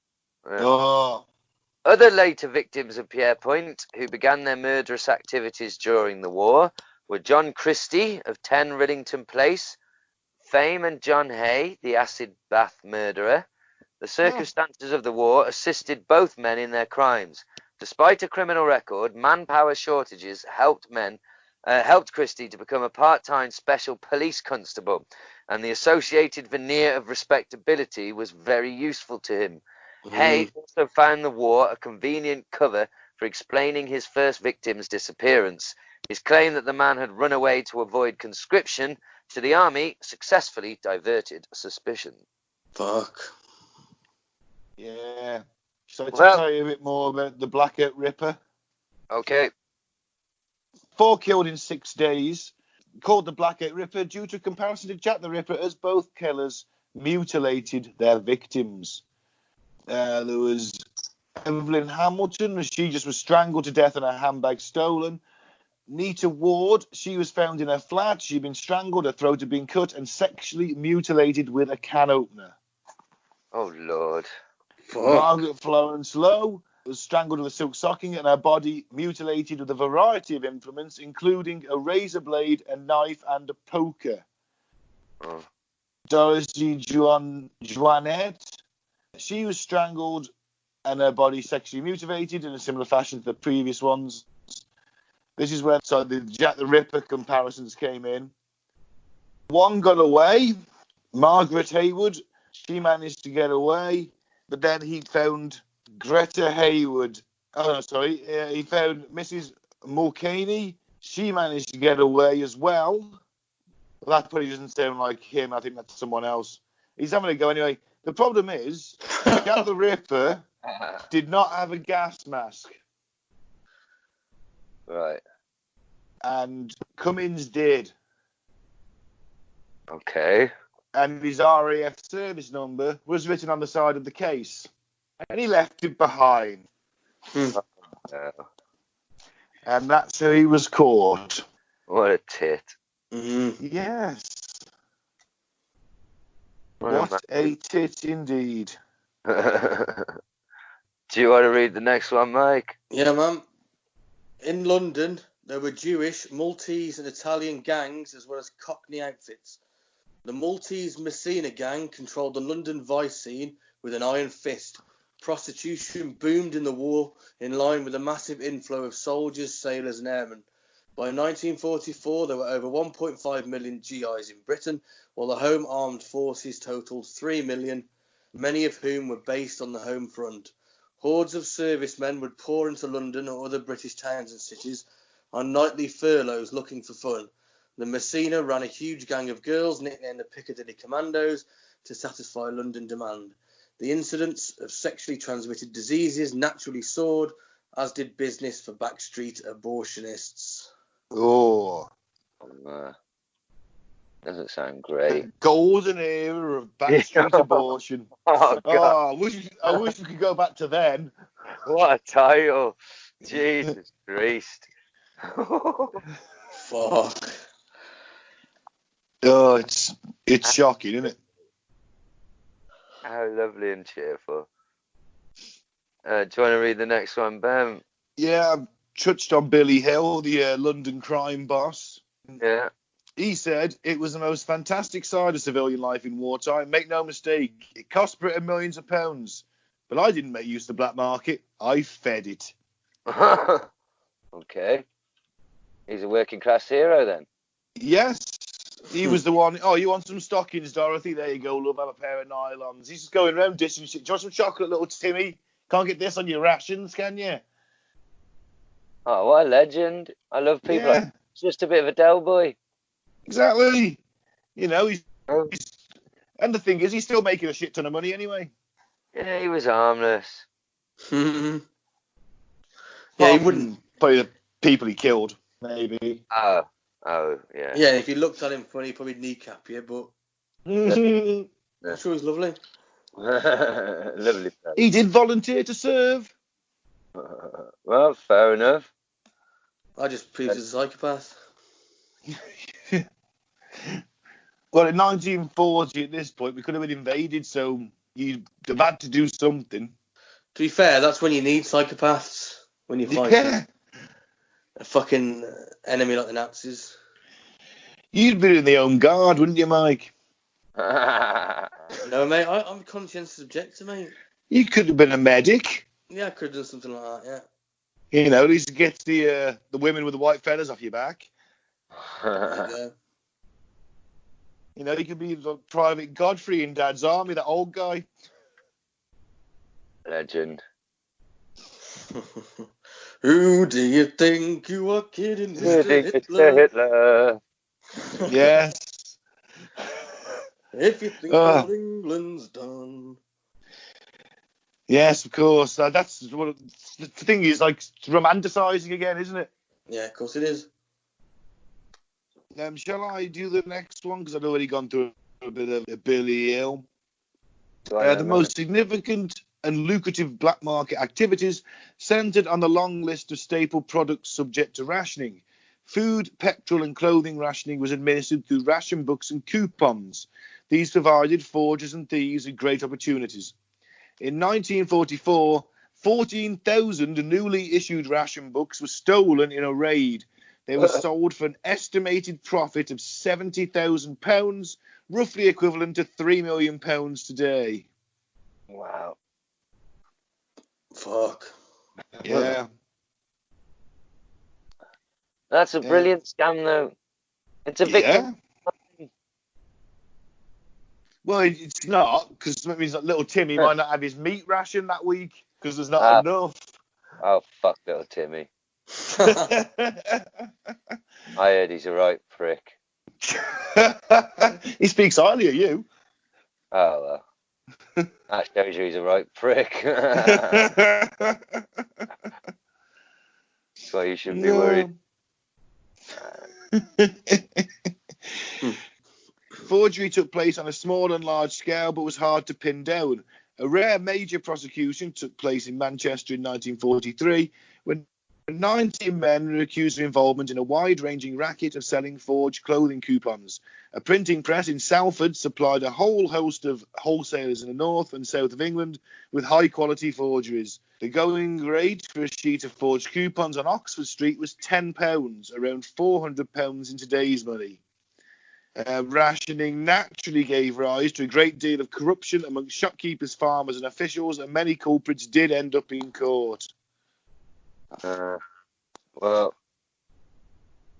Other later victims of Pierre Point, who began their murderous activities during the war, were John Christie of 10 Rillington Place, Fame and John Hay, the acid bath murderer. The circumstances of the war assisted both men in their crimes. Despite a criminal record, manpower shortages helped Christie to become a part-time special police constable, and the associated veneer of respectability was very useful to him. Hay also found the war a convenient cover for explaining his first victim's disappearance. His claim that the man had run away to avoid conscription to the army successfully diverted suspicion. Fuck. Yeah. So to tell you a bit more about the Blackout Ripper. Okay. 4 killed in 6 days. Called the Blackout Ripper due to comparison to Jack the Ripper, as both killers mutilated their victims. There was Evelyn Hamilton, she just was strangled to death and her handbag stolen. Nita Ward, she was found in her flat. She'd been strangled, her throat had been cut, and sexually mutilated with a can opener. Oh, Lord. Fuck. Margaret Florence Lowe was strangled with a silk stocking and her body mutilated with a variety of implements, including a razor blade, a knife, and a poker. Oh. Dorothy Joannette, she was strangled and her body sexually mutilated in a similar fashion to the previous ones. This is where the Jack the Ripper comparisons came in. One got away. Margaret Hayward, she managed to get away, but then he found Greta Hayward. Oh, no, sorry. He found Mrs. Mulcahy. She managed to get away as well. Well, that probably doesn't sound like him. I think that's someone else. He's having a go anyway. The problem is, Jack the Ripper did not have a gas mask. Right. And Cummins did. Okay. And his RAF service number was written on the side of the case. And he left it behind. No. And that's how he was caught. What a tit. Yes. What a tit indeed. Do you want to read the next one, Mike? Yeah, man. In London, there were Jewish, Maltese and Italian gangs as well as Cockney outfits. The Maltese Messina gang controlled the London vice scene with an iron fist. Prostitution boomed in the war in line with a massive inflow of soldiers, sailors and airmen. By 1944, there were over 1.5 million GIs in Britain, while the Home Armed Forces totalled 3 million, many of whom were based on the home front. Hordes of servicemen would pour into London or other British towns and cities on nightly furloughs looking for fun. The Messina ran a huge gang of girls nicknamed the Piccadilly Commandos to satisfy London demand. The incidence of sexually transmitted diseases naturally soared, as did business for backstreet abortionists. Oh. Doesn't sound great. Golden era of backstreet abortion. Oh, God. I wish we could go back to then. What a title. Jesus Christ. Fuck. Oh, it's shocking, isn't it? How lovely and cheerful. Do you want to read the next one, Ben? Yeah, I've touched on Billy Hill, the London crime boss. Yeah. He said it was the most fantastic side of civilian life in wartime. Make no mistake, it cost Britain millions of pounds. But I didn't make use of the black market. I fed it. Okay. He's a working class hero then. Yes. He was the one. Oh, you want some stockings, Dorothy? There you go. Love, have a pair of nylons. He's just going around dishing shit. Do you want some chocolate, little Timmy? Can't get this on your rations, can you? Oh, what a legend. I love people like just a bit of a Del boy. Exactly. You know, he's and the thing is, he's still making a shit ton of money anyway. Yeah, he was harmless. Yeah, he wouldn't. Probably the people he killed, maybe. Oh, yeah. Yeah, if you looked at him funny, he'd probably kneecap you, but I'm sure he's lovely. Lovely fellow. He did volunteer to serve. Well, fair enough. I just proved he's a psychopath. Well, in 1940, at this point, we could have been invaded, so you'd have had to do something. To be fair, that's when you need psychopaths, when you fight a fucking enemy like the Nazis. You'd been in the Home Guard, wouldn't you, Mike? No, mate, I'm a conscientious objector, mate. You could have been a medic. Yeah, I could have done something like that, yeah. You know, at least get the women with the white feathers off your back. Yeah. You know, you could be the Private Godfrey in Dad's Army, that old guy. Legend. Who do you think you are kidding, Mr. Hitler? Hitler. Yes. If you think what England's done. Yes, of course. That's what the thing is, like, romanticising again, isn't it? Yeah, of course it is. Shall I do the next one? Because I've already gone through a bit of Billy Hill. The most significant and lucrative black market activities centered on the long list of staple products subject to rationing. Food, petrol, and clothing rationing was administered through ration books and coupons. These provided forgers and thieves with great opportunities. In 1944, 14,000 newly issued ration books were stolen in a raid. They were sold for an estimated profit of £70,000, roughly equivalent to £3 million today. Wow. Fuck. Yeah. That's a brilliant scam, though. It's a victim. Yeah. Well, it's not, because that means that little Timmy might not have his meat ration that week because there's not enough. Oh, fuck little Timmy. I heard he's a right prick. He speaks highly of you. Oh, well. That shows you he's a right prick. That's why you shouldn't be worried. Forgery took place on a small and large scale, but was hard to pin down. A rare major prosecution took place in Manchester in 1943, when 19 men were accused of involvement in a wide-ranging racket of selling forged clothing coupons. A printing press in Salford supplied a whole host of wholesalers in the north and south of England with high-quality forgeries. The going rate for a sheet of forged coupons on Oxford Street was £10, around £400 in today's money. Rationing naturally gave rise to a great deal of corruption amongst shopkeepers, farmers and officials, and many culprits did end up in court. Well,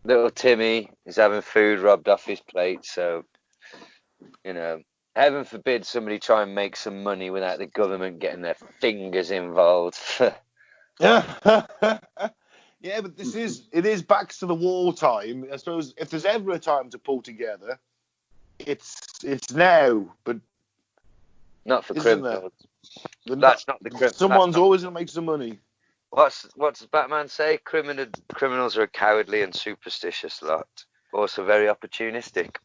little Timmy is having food rubbed off his plate, so, heaven forbid somebody try and make some money without the government getting their fingers involved. Yeah. Yeah, but it is back to the wartime. I suppose if there's ever a time to pull together, it's now. But not for criminals. That's not the criminal. Someone's always going to make some money. What's Batman say? Criminals are a cowardly and superstitious lot. Also very opportunistic.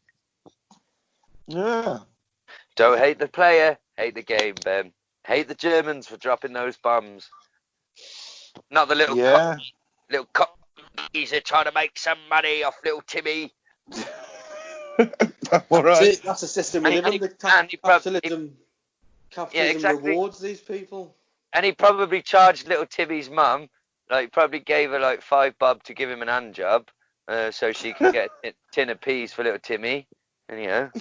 Yeah. Don't hate the player, hate the game, Ben. Hate the Germans for dropping those bombs. Not the little cockneys are trying to make some money off little Timmy. All right. That's a system we live under. Capitalism rewards these people. And he probably charged little Timmy's mum, probably gave her £5 bob to give him an hand job, so she could get a tin of peas for little Timmy. And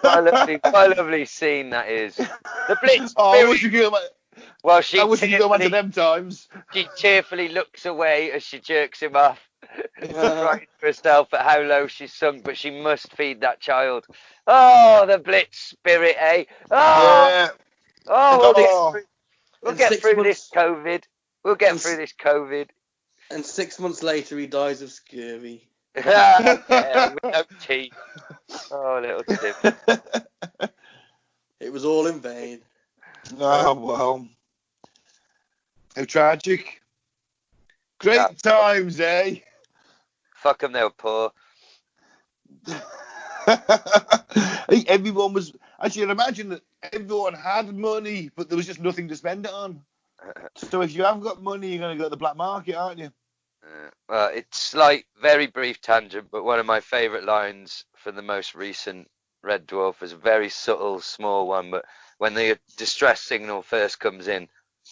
what a lovely scene that is. The Blitz. Well, she go back to them times. She cheerfully looks away as she jerks him off, crying to herself at how low she's sunk, but she must feed that child. Oh, the Blitz spirit, eh? Oh, yeah. We'll get through this COVID. We'll get through this COVID. And 6 months later, he dies of scurvy. Yeah, with no teeth. Oh, little Tim. It was all in vain. Oh, well. How tragic. Great times, eh? Fuck them, they were poor. I think everyone was... Actually, I'd imagine that everyone had money, but there was just nothing to spend it on. So if you haven't got money, you're going to go to the black market, aren't you? Well, it's very brief tangent, but one of my favourite lines for the most recent Red Dwarf was a very subtle, small one, but when the distress signal first comes in,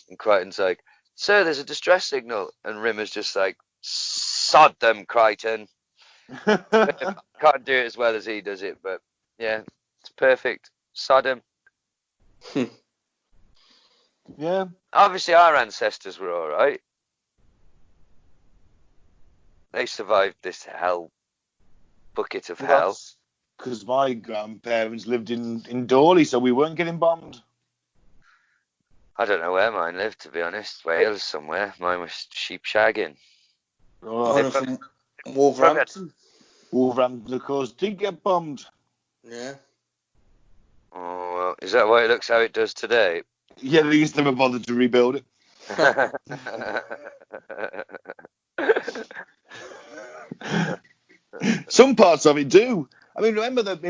and Crichton's like, "Sir, there's a distress signal," and Rimmer's just like, "Sod them, Crichton." Can't do it as well as he does it, but yeah, it's perfect. Sod him. Yeah. Obviously, our ancestors were all right. They survived this bucket of hell. Because my grandparents lived in Dawley, so we weren't getting bombed. I don't know where mine lived, to be honest. Wales somewhere. Mine was sheep shagging. Oh, From Wolverhampton. Wolverhampton, of course, did get bombed. Yeah. Oh, well, is that why it looks how it does today? Yeah, they just never bothered to rebuild it. Some parts of it do. I mean, remember that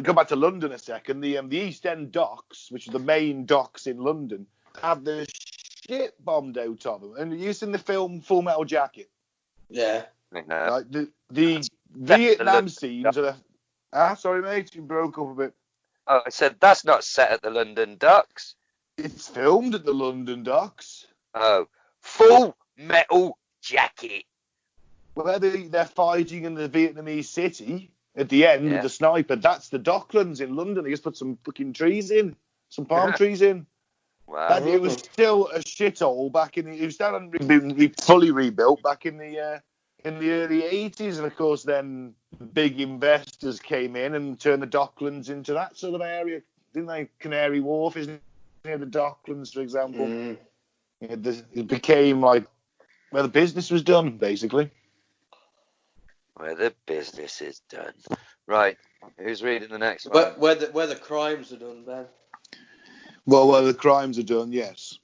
go back to London a second. The East End docks, which are the main docks in London, have the shit bombed out of them. And you seen the film Full Metal Jacket? Yeah. Like the Vietnam scenes are. Sorry, mate, you broke up a bit. Oh, I said that's not set at the London docks. It's filmed at the London docks. Oh, Full Metal Jacket. Where they're fighting in the Vietnamese city at the end with the sniper. That's the Docklands in London. They just put some fucking trees in, some palm trees in. Wow. It was still a shithole back in the. It was still been fully rebuilt back in the early 80s, and of course then big investors came in and turned the Docklands into that sort of area, didn't they? Canary Wharf is near the Docklands, for example. It became like where the business was done, basically. Where the business is done. Right. Who's reading the next one? Where the crimes are done, Ben. Well, where the crimes are done, yes.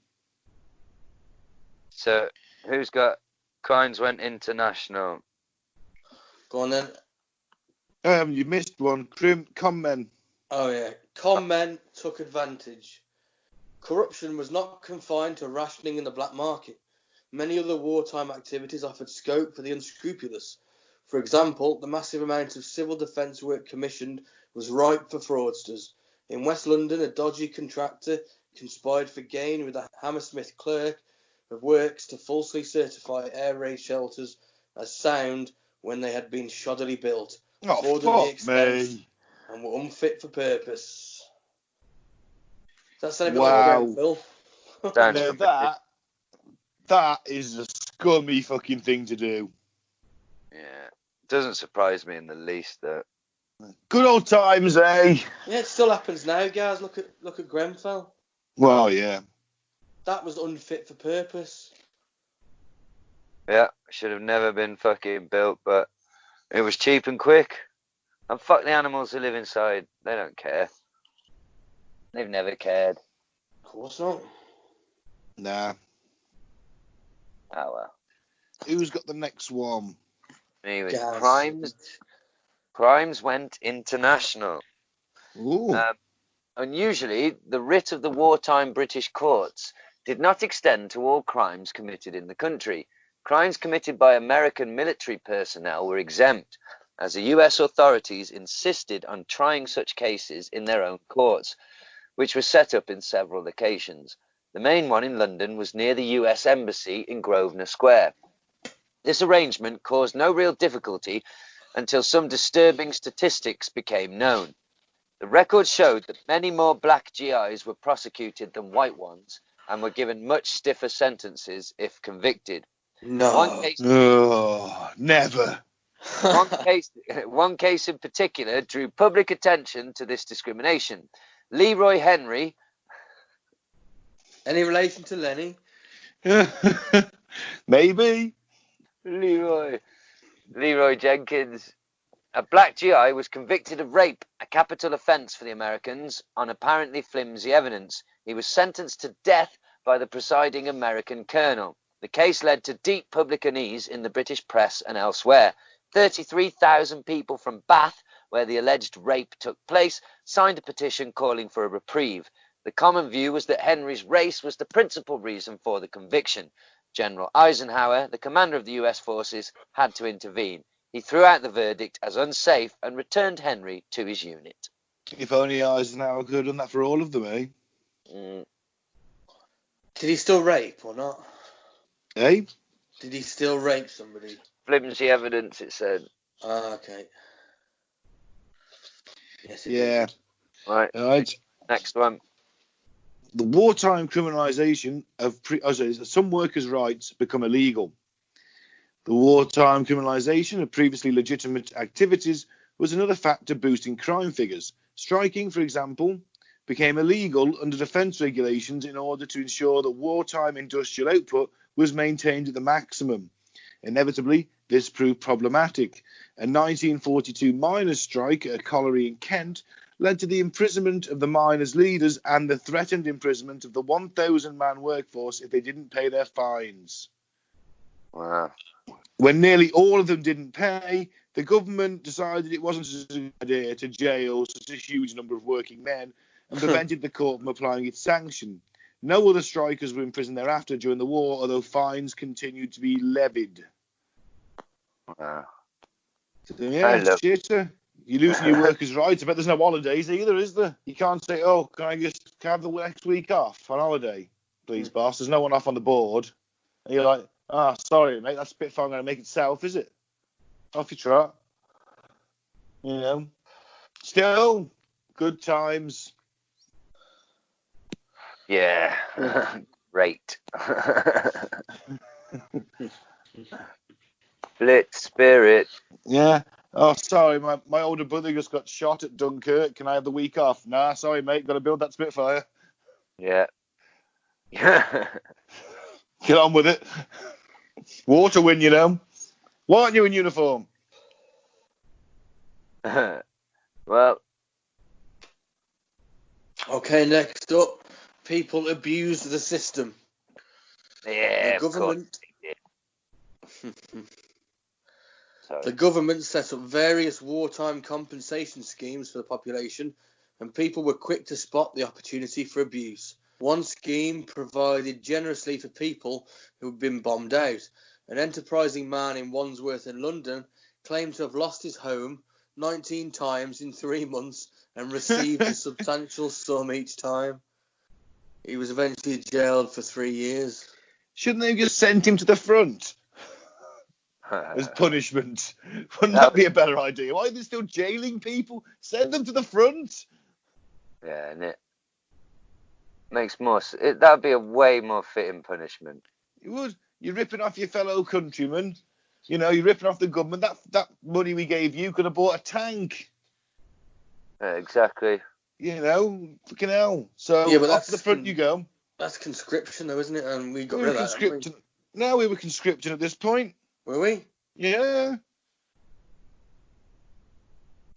So, who's got crimes went international? Go on then. You missed one. Conmen. Oh yeah, conmen took advantage. Corruption was not confined to rationing in the black market. Many other wartime activities offered scope for the unscrupulous. For example, the massive amount of civil defence work commissioned was ripe for fraudsters. In West London, a dodgy contractor conspired for gain with a Hammersmith clerk of works to falsely certify air raid shelters as sound when they had been shoddily built, fraudulently expensed, and were unfit for purpose. Does that sound a bit like Phil? That is a scummy fucking thing to do. Yeah, doesn't surprise me in the least that. Good old times, eh? Yeah, it still happens now, guys. Look at Grenfell. Well, yeah. That was unfit for purpose. Yeah, should have never been fucking built, but it was cheap and quick. And fuck the animals who live inside. They don't care. They've never cared. Of course not. Nah. Oh well. Who's got the next one? Anyway, crimes went international. Ooh. Unusually, the writ of the wartime British courts did not extend to all crimes committed in the country. Crimes committed by American military personnel were exempt, as the US authorities insisted on trying such cases in their own courts, which were set up in several locations. The main one in London was near the US Embassy in Grosvenor Square. This arrangement caused no real difficulty until some disturbing statistics became known. The records showed that many more black GIs were prosecuted than white ones and were given much stiffer sentences if convicted. No. Never. One case in particular drew public attention to this discrimination. Leroy Henry. Any relation to Lenny? Maybe. Leroy Jenkins. A black GI was convicted of rape, a capital offence for the Americans, on apparently flimsy evidence. He was sentenced to death by the presiding American colonel. The case led to deep public unease in the British press and elsewhere. 33,000 people from Bath, where the alleged rape took place, signed a petition calling for a reprieve. The common view was that Henry's race was the principal reason for the conviction. General Eisenhower, the commander of the US forces, had to intervene. He threw out the verdict as unsafe and returned Henry to his unit. If only Eisenhower could have done that for all of them, eh? Did he still rape or not? Eh? Did he still rape somebody? Flimsy evidence, it said. Ah, okay. Yes, yeah. Right. Next one. The wartime criminalisation of some workers' rights become illegal. The wartime criminalisation of previously legitimate activities was another factor boosting crime figures. Striking, for example, became illegal under defence regulations in order to ensure that wartime industrial output was maintained at the maximum. Inevitably, this proved problematic. A 1942 miners' strike at a colliery in Kent led to the imprisonment of the miners' leaders and the threatened imprisonment of the 1,000-man workforce if they didn't pay their fines. Wow. When nearly all of them didn't pay, the government decided it wasn't a good idea to jail such a huge number of working men and prevented the court from applying its sanction. No other strikers were imprisoned thereafter during the war, although fines continued to be levied. Wow. So, yeah, shit. You're losing your workers' rights. I bet there's no holidays either, is there? You can't say, oh, can I have the next week off on holiday, please, boss? There's no one off on the board. And you're like, sorry, mate, that Spitfire going to make itself, is it? Off you trot. You know. Still, good times. Yeah. Great. Blitz spirit. Yeah. Oh, sorry, my older brother just got shot at Dunkirk. Can I have the week off? Nah, sorry, mate. Got to build that Spitfire. Yeah. Get on with it. Water win, you know. Why aren't you in uniform? Well. Okay, next up, people abuse the system. Yeah, the government. The government set up various wartime compensation schemes for the population, and people were quick to spot the opportunity for abuse. One scheme provided generously for people who had been bombed out. An enterprising man in Wandsworth in London claimed to have lost his home 19 times in 3 months and received a substantial sum each time. He was eventually jailed for 3 years. Shouldn't they have just sent him to the front as punishment? Wouldn't that be a better idea? Why are they still jailing people? Send them to the front. Yeah, and it makes more. That'd be a way more fitting punishment. You would. You're ripping off your fellow countrymen. You know, you're ripping off the government. That money we gave you could have bought a tank. Exactly. You know, fucking hell. So yeah, but off to the front you go. That's conscription, though, isn't it? And we got rid of that. No, we were conscripting at this point. Were we? Yeah.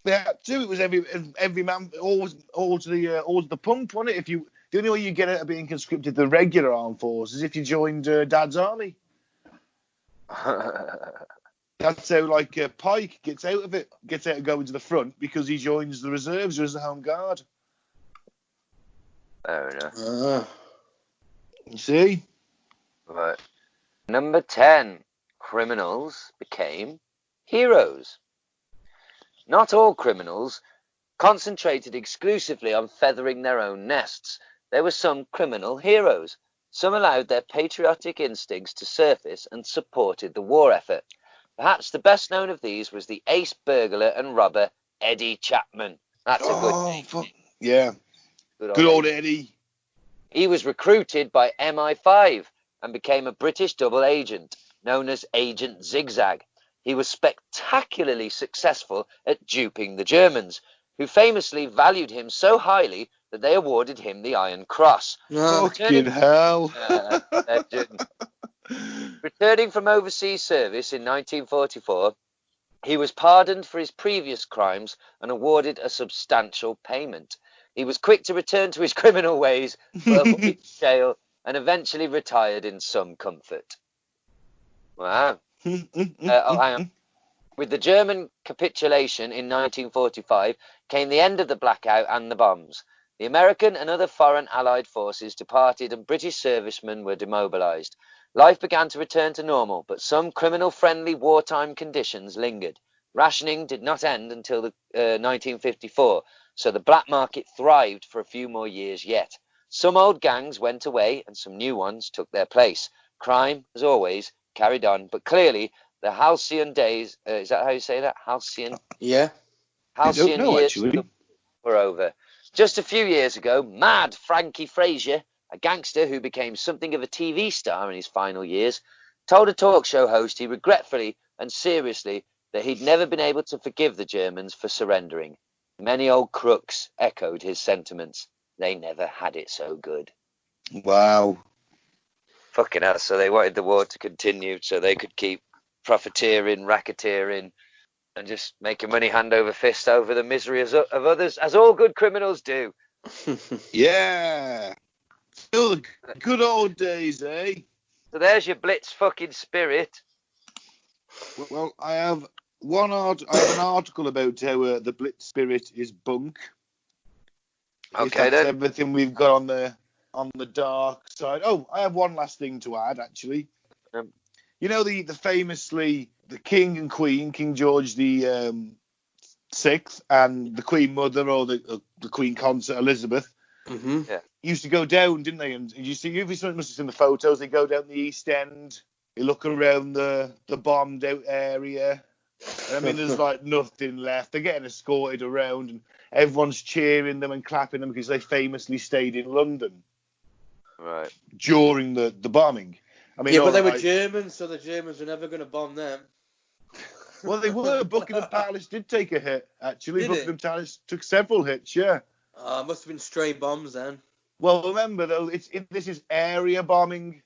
They had to. It was every man all to the pump, wasn't it? The only way you get out of being conscripted the regular armed forces if you joined Dad's army. That's how Pike gets out of going to the front because he joins the reserves or as the home guard. Fair enough. You see? Right. Number 10. Criminals became heroes. Not all criminals concentrated exclusively on feathering their own nests. There were some criminal heroes. Some allowed their patriotic instincts to surface and supported the war effort. Perhaps the best known of these was the ace burglar and robber Eddie Chapman. That's a good name. Yeah. Good old Eddie. He was recruited by MI5 and became a British double agent known as Agent Zigzag. He was spectacularly successful at duping the Germans, who famously valued him so highly that they awarded him the Iron Cross. Fucking hell. Returning from overseas service in 1944, he was pardoned for his previous crimes and awarded a substantial payment. He was quick to return to his criminal ways, but avoided jail and eventually retired in some comfort. Wow. Hang on. With the German capitulation in 1945 came the end of the blackout and the bombs. The American and other foreign allied forces departed and British servicemen were demobilized. Life began to return to normal, but some criminal-friendly wartime conditions lingered. Rationing did not end until 1954, so the black market thrived for a few more years yet. Some old gangs went away and some new ones took their place. Crime, as always, carried on, but clearly the halcyon days, is that how you say that? Halcyon? Yeah. Halcyon years were over. Just a few years ago, Mad Frankie Frazier, a gangster who became something of a TV star in his final years, told a talk show host he regretfully and seriously that he'd never been able to forgive the Germans for surrendering. Many old crooks echoed his sentiments. They never had it so good. Wow. Fucking hell, so they wanted the war to continue so they could keep profiteering, racketeering, and just making money hand over fist over the misery of others, as all good criminals do. Yeah. Still the good old days, eh? So there's your Blitz fucking spirit. Well, I have an article about how the Blitz spirit is bunk. Okay, that's everything we've got on the dark side. Oh, I have one last thing to add, actually. You know the famously the King and Queen, King George the Sixth, and the Queen Mother or the Queen Consort Elizabeth. Mm-hmm. Yeah. Used to go must have seen the photos. They go down the East End. They look around the bombed out area. I mean, there's like nothing left. They're getting escorted around, and everyone's cheering them and clapping them because they famously stayed in London Right. during the bombing. I mean, Yeah, but they all were Germans, so the Germans were never going to bomb them. Well, they were. Buckingham Palace did take a hit, actually. Did Buckingham Palace took several hits, yeah. Must have been stray bombs then. Well, remember, though, this is area bombing.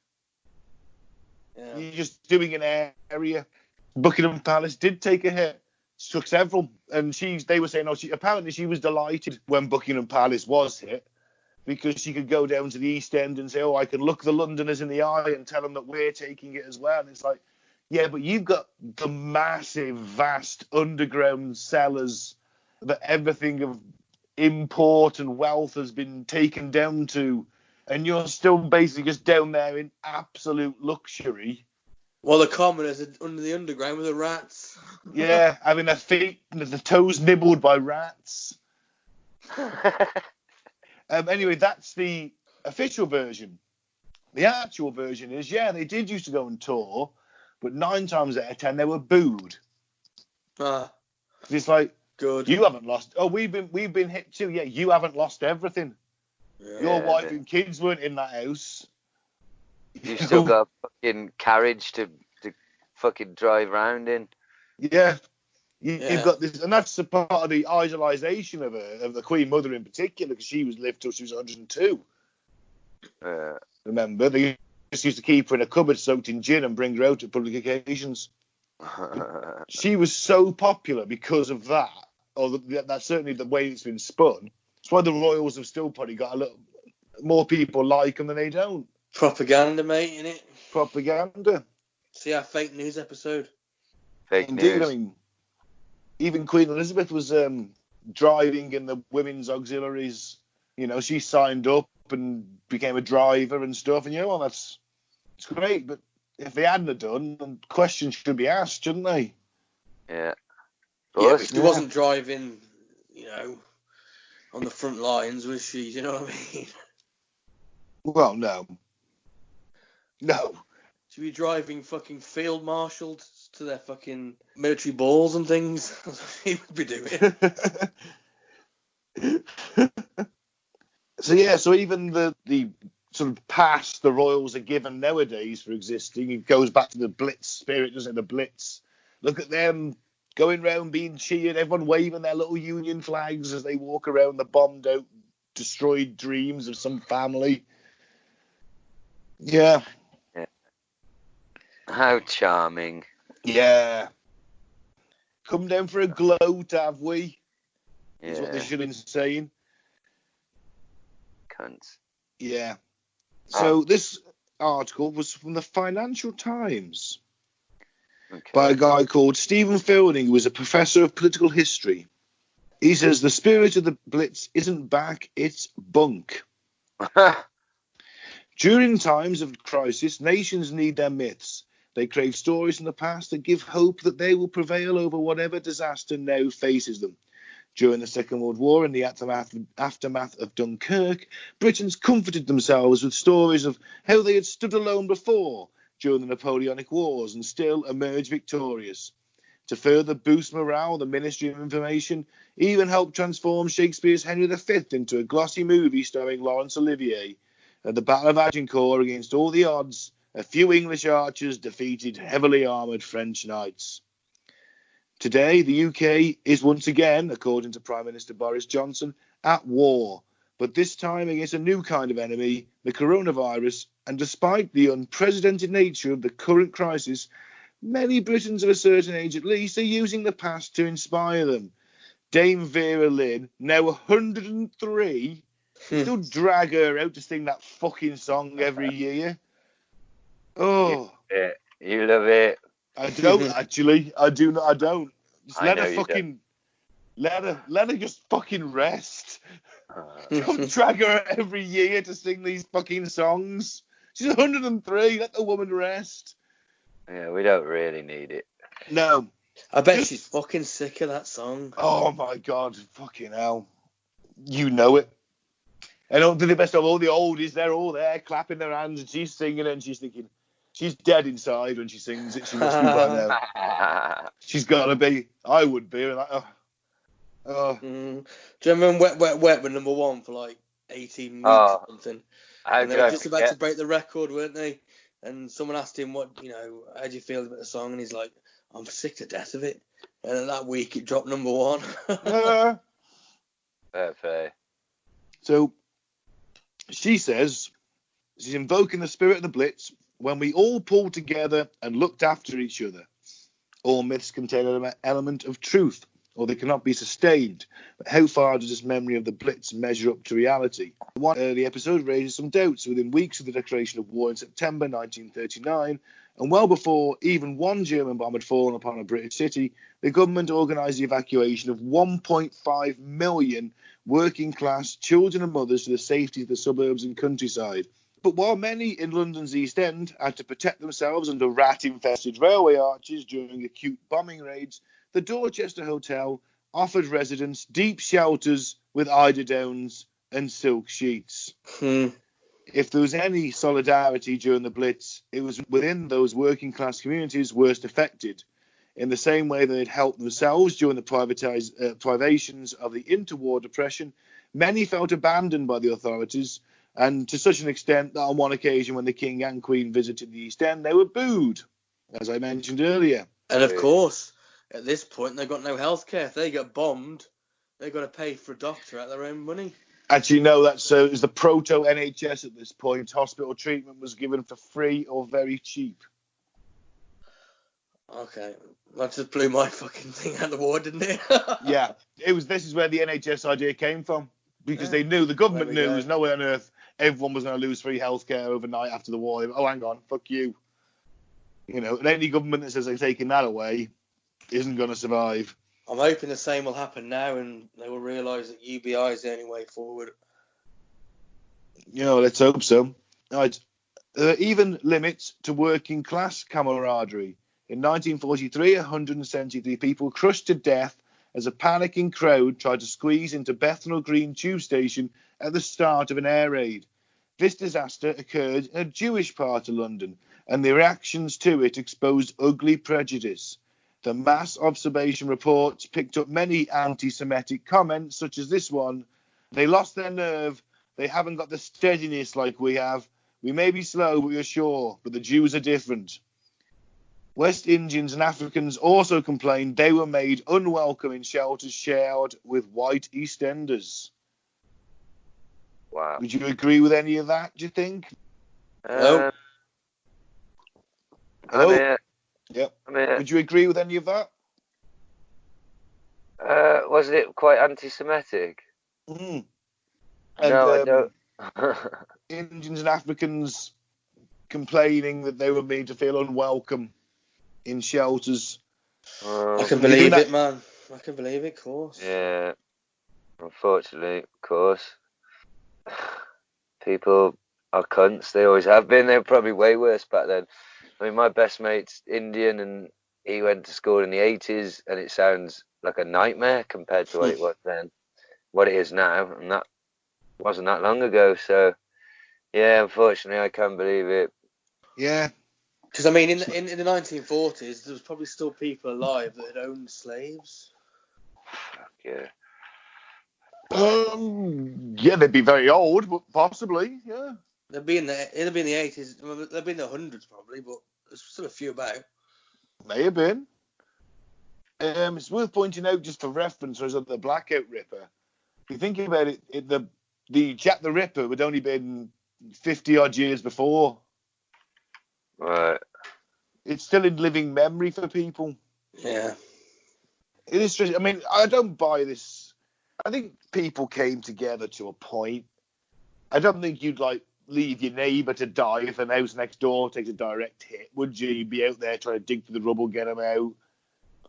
Yeah. You're just doing an area. Buckingham Palace did take a hit. Took several. And they were saying, apparently she was delighted when Buckingham Palace was hit because she could go down to the East End and say, I can look the Londoners in the eye and tell them that we're taking it as well. And it's like, yeah, but you've got the massive, vast underground cellars that everything of import and wealth has been taken down to, and you're still basically just down there in absolute luxury. Well, the commoners are under the underground with the rats. Yeah, having their feet, the toes nibbled by rats. Anyway, that's the official version. The actual version is, they did used to go and tour, but 9 times out of 10 they were booed. It's like, Good. You haven't lost. Oh, we've been hit too. Yeah, you haven't lost everything. Yeah. Your wife and kids weren't in that house. You still got a fucking carriage to fucking drive around in. Yeah. You've got this, and that's a part of the idolisation of her, of the Queen Mother in particular, because she lived till she was 102. Remember, they just used to keep her in a cupboard soaked in gin and bring her out at public occasions. She was so popular because of that, or that's certainly the way it's been spun. That's why the royals have still probably got a little more people like them than they don't. Propaganda, mate, innit? Propaganda. See our fake news episode. Fake Indeed, news. I mean, even Queen Elizabeth was driving in the women's auxiliaries. You know, she signed up and became a driver and stuff. And it's great. But if they hadn't have done, then questions should be asked, shouldn't they? Yeah. Yeah, but she wasn't driving, on the front lines, was she? Do you know what I mean? Well, no. No. She'd be driving fucking field marshals to their fucking military balls and things. That's what she would be doing. So even the sort of pass the royals are given nowadays for existing, it goes back to the Blitz spirit, doesn't it? The Blitz. Look at them going around being cheered, everyone waving their little Union flags as they walk around the bombed out, destroyed dreams of some family. Yeah. How charming. Yeah. Come down for a gloat, have we? Is what they Yeah. should have been saying. Cunts. Yeah. So this article was from the Financial Times by a guy called Stephen Fielding, who was a professor of political history. He says the spirit of the Blitz isn't back, it's bunk. During times of crisis, nations need their myths. They crave stories from the past that give hope that they will prevail over whatever disaster now faces them. During the Second World War and the aftermath of Dunkirk, Britons comforted themselves with stories of how they had stood alone before during the Napoleonic Wars and still emerged victorious. To further boost morale, the Ministry of Information even helped transform Shakespeare's Henry V into a glossy movie starring Laurence Olivier. At the Battle of Agincourt, against all the odds, a few English archers defeated heavily armoured French knights. Today, the UK is once again, according to Prime Minister Boris Johnson, at war, but this time against a new kind of enemy, the coronavirus, and despite the unprecedented nature of the current crisis, many Britons of a certain age at least are using the past to inspire them. Dame Vera Lynn, now 103, still drag her out to sing that fucking song every year. Oh. You love it. I don't actually. I don't. Just I let know her you fucking Let her just fucking rest. Don't drag her every year to sing these fucking songs. She's 103. Let the woman rest. Yeah, we don't really need it. No. I bet she's fucking sick of that song. Oh my God, fucking hell. You know it. And to the best of all the oldies, they're all there clapping their hands and she's singing it and she's thinking, she's dead inside when she sings it. She must be by now. She's got to be. I would be. Like, oh. Do you remember when Wet, Wet, Wet were number one for like 18 weeks or something? And they were just about to break the record, weren't they? And someone asked him, how do you feel about the song? And he's like, I'm sick to death of it. And then that week it dropped number one. Fair. So she says she's invoking the spirit of the Blitz when we all pulled together and looked after each other. All myths contain an element of truth, or they cannot be sustained. But how far does this memory of the Blitz measure up to reality? One early episode raises some doubts. Within weeks of the declaration of war in September 1939, and well before even one German bomb had fallen upon a British city, the government organised the evacuation of 1.5 million working-class children and mothers to the safety of the suburbs and countryside. But while many in London's East End had to protect themselves under rat-infested railway arches during acute bombing raids, the Dorchester Hotel offered residents deep shelters with eiderdowns and silk sheets. If there was any solidarity during the Blitz, it was within those working-class communities worst affected. In the same way they had helped themselves during the privations of the interwar depression, many felt abandoned by the authorities, and to such an extent that on one occasion when the King and Queen visited the East End, they were booed, as I mentioned earlier. And of course, at this point, they've got no health care. If they get bombed, they've got to pay for a doctor out of their own money. Actually, no, that's it was the proto-NHS at this point. Hospital treatment was given for free or very cheap. Okay, that just blew my fucking thing out of the water, didn't it? Yeah, this is where the NHS idea came from, because they knew, the government knew there's no way on earth everyone was going to lose free healthcare overnight after the war. Oh, hang on, fuck you. And any government that says they're taking that away isn't going to survive. I'm hoping the same will happen now, and they will realise that UBI is the only way forward. Let's hope so. Right. There are even limits to working class camaraderie. In 1943, 173 people crushed to death as a panicking crowd tried to squeeze into Bethnal Green tube station at the start of an air raid. This disaster occurred in a Jewish part of London, and the reactions to it exposed ugly prejudice. The mass observation reports picked up many anti-Semitic comments, such as this one: "They lost their nerve. They haven't got the steadiness like we have. We may be slow, but we're sure. But the Jews are different." West Indians and Africans also complained they were made unwelcome in shelters shared with white EastEnders. Wow. Would you agree with any of that, do you think? No. Hello? Yep. Would you agree with any of that? Wasn't it quite anti-Semitic? Mm. No, I don't. Indians and Africans complaining that they were made to feel unwelcome in shelters. I can believe it, man. I can believe it, of course. Yeah. Unfortunately, of course. People are cunts. They always have been. They were probably way worse back then. I mean, my best mate's Indian, and he went to school in the 80s, and it sounds like a nightmare compared to what it was then, what it is now, and that wasn't that long ago. So, yeah, unfortunately, I can't believe it. Yeah. Because, I mean, in the 1940s, there was probably still people alive that had owned slaves. Fuck yeah. Yeah, they'd be very old, but possibly, yeah. They'd be in the 80s, they'd be in the hundreds probably, but there's still a few about. May have been. It's worth pointing out, just for reference, there's the Blackout Ripper. If you think about it, the Jack the Ripper would only been 50 odd years before. Right. It's still in living memory for people. Yeah. It is strange. I mean, I don't buy this. I think people came together to a point. I don't think you'd leave your neighbour to die if the house next door takes a direct hit, would you? You'd be out there trying to dig through the rubble, get them out,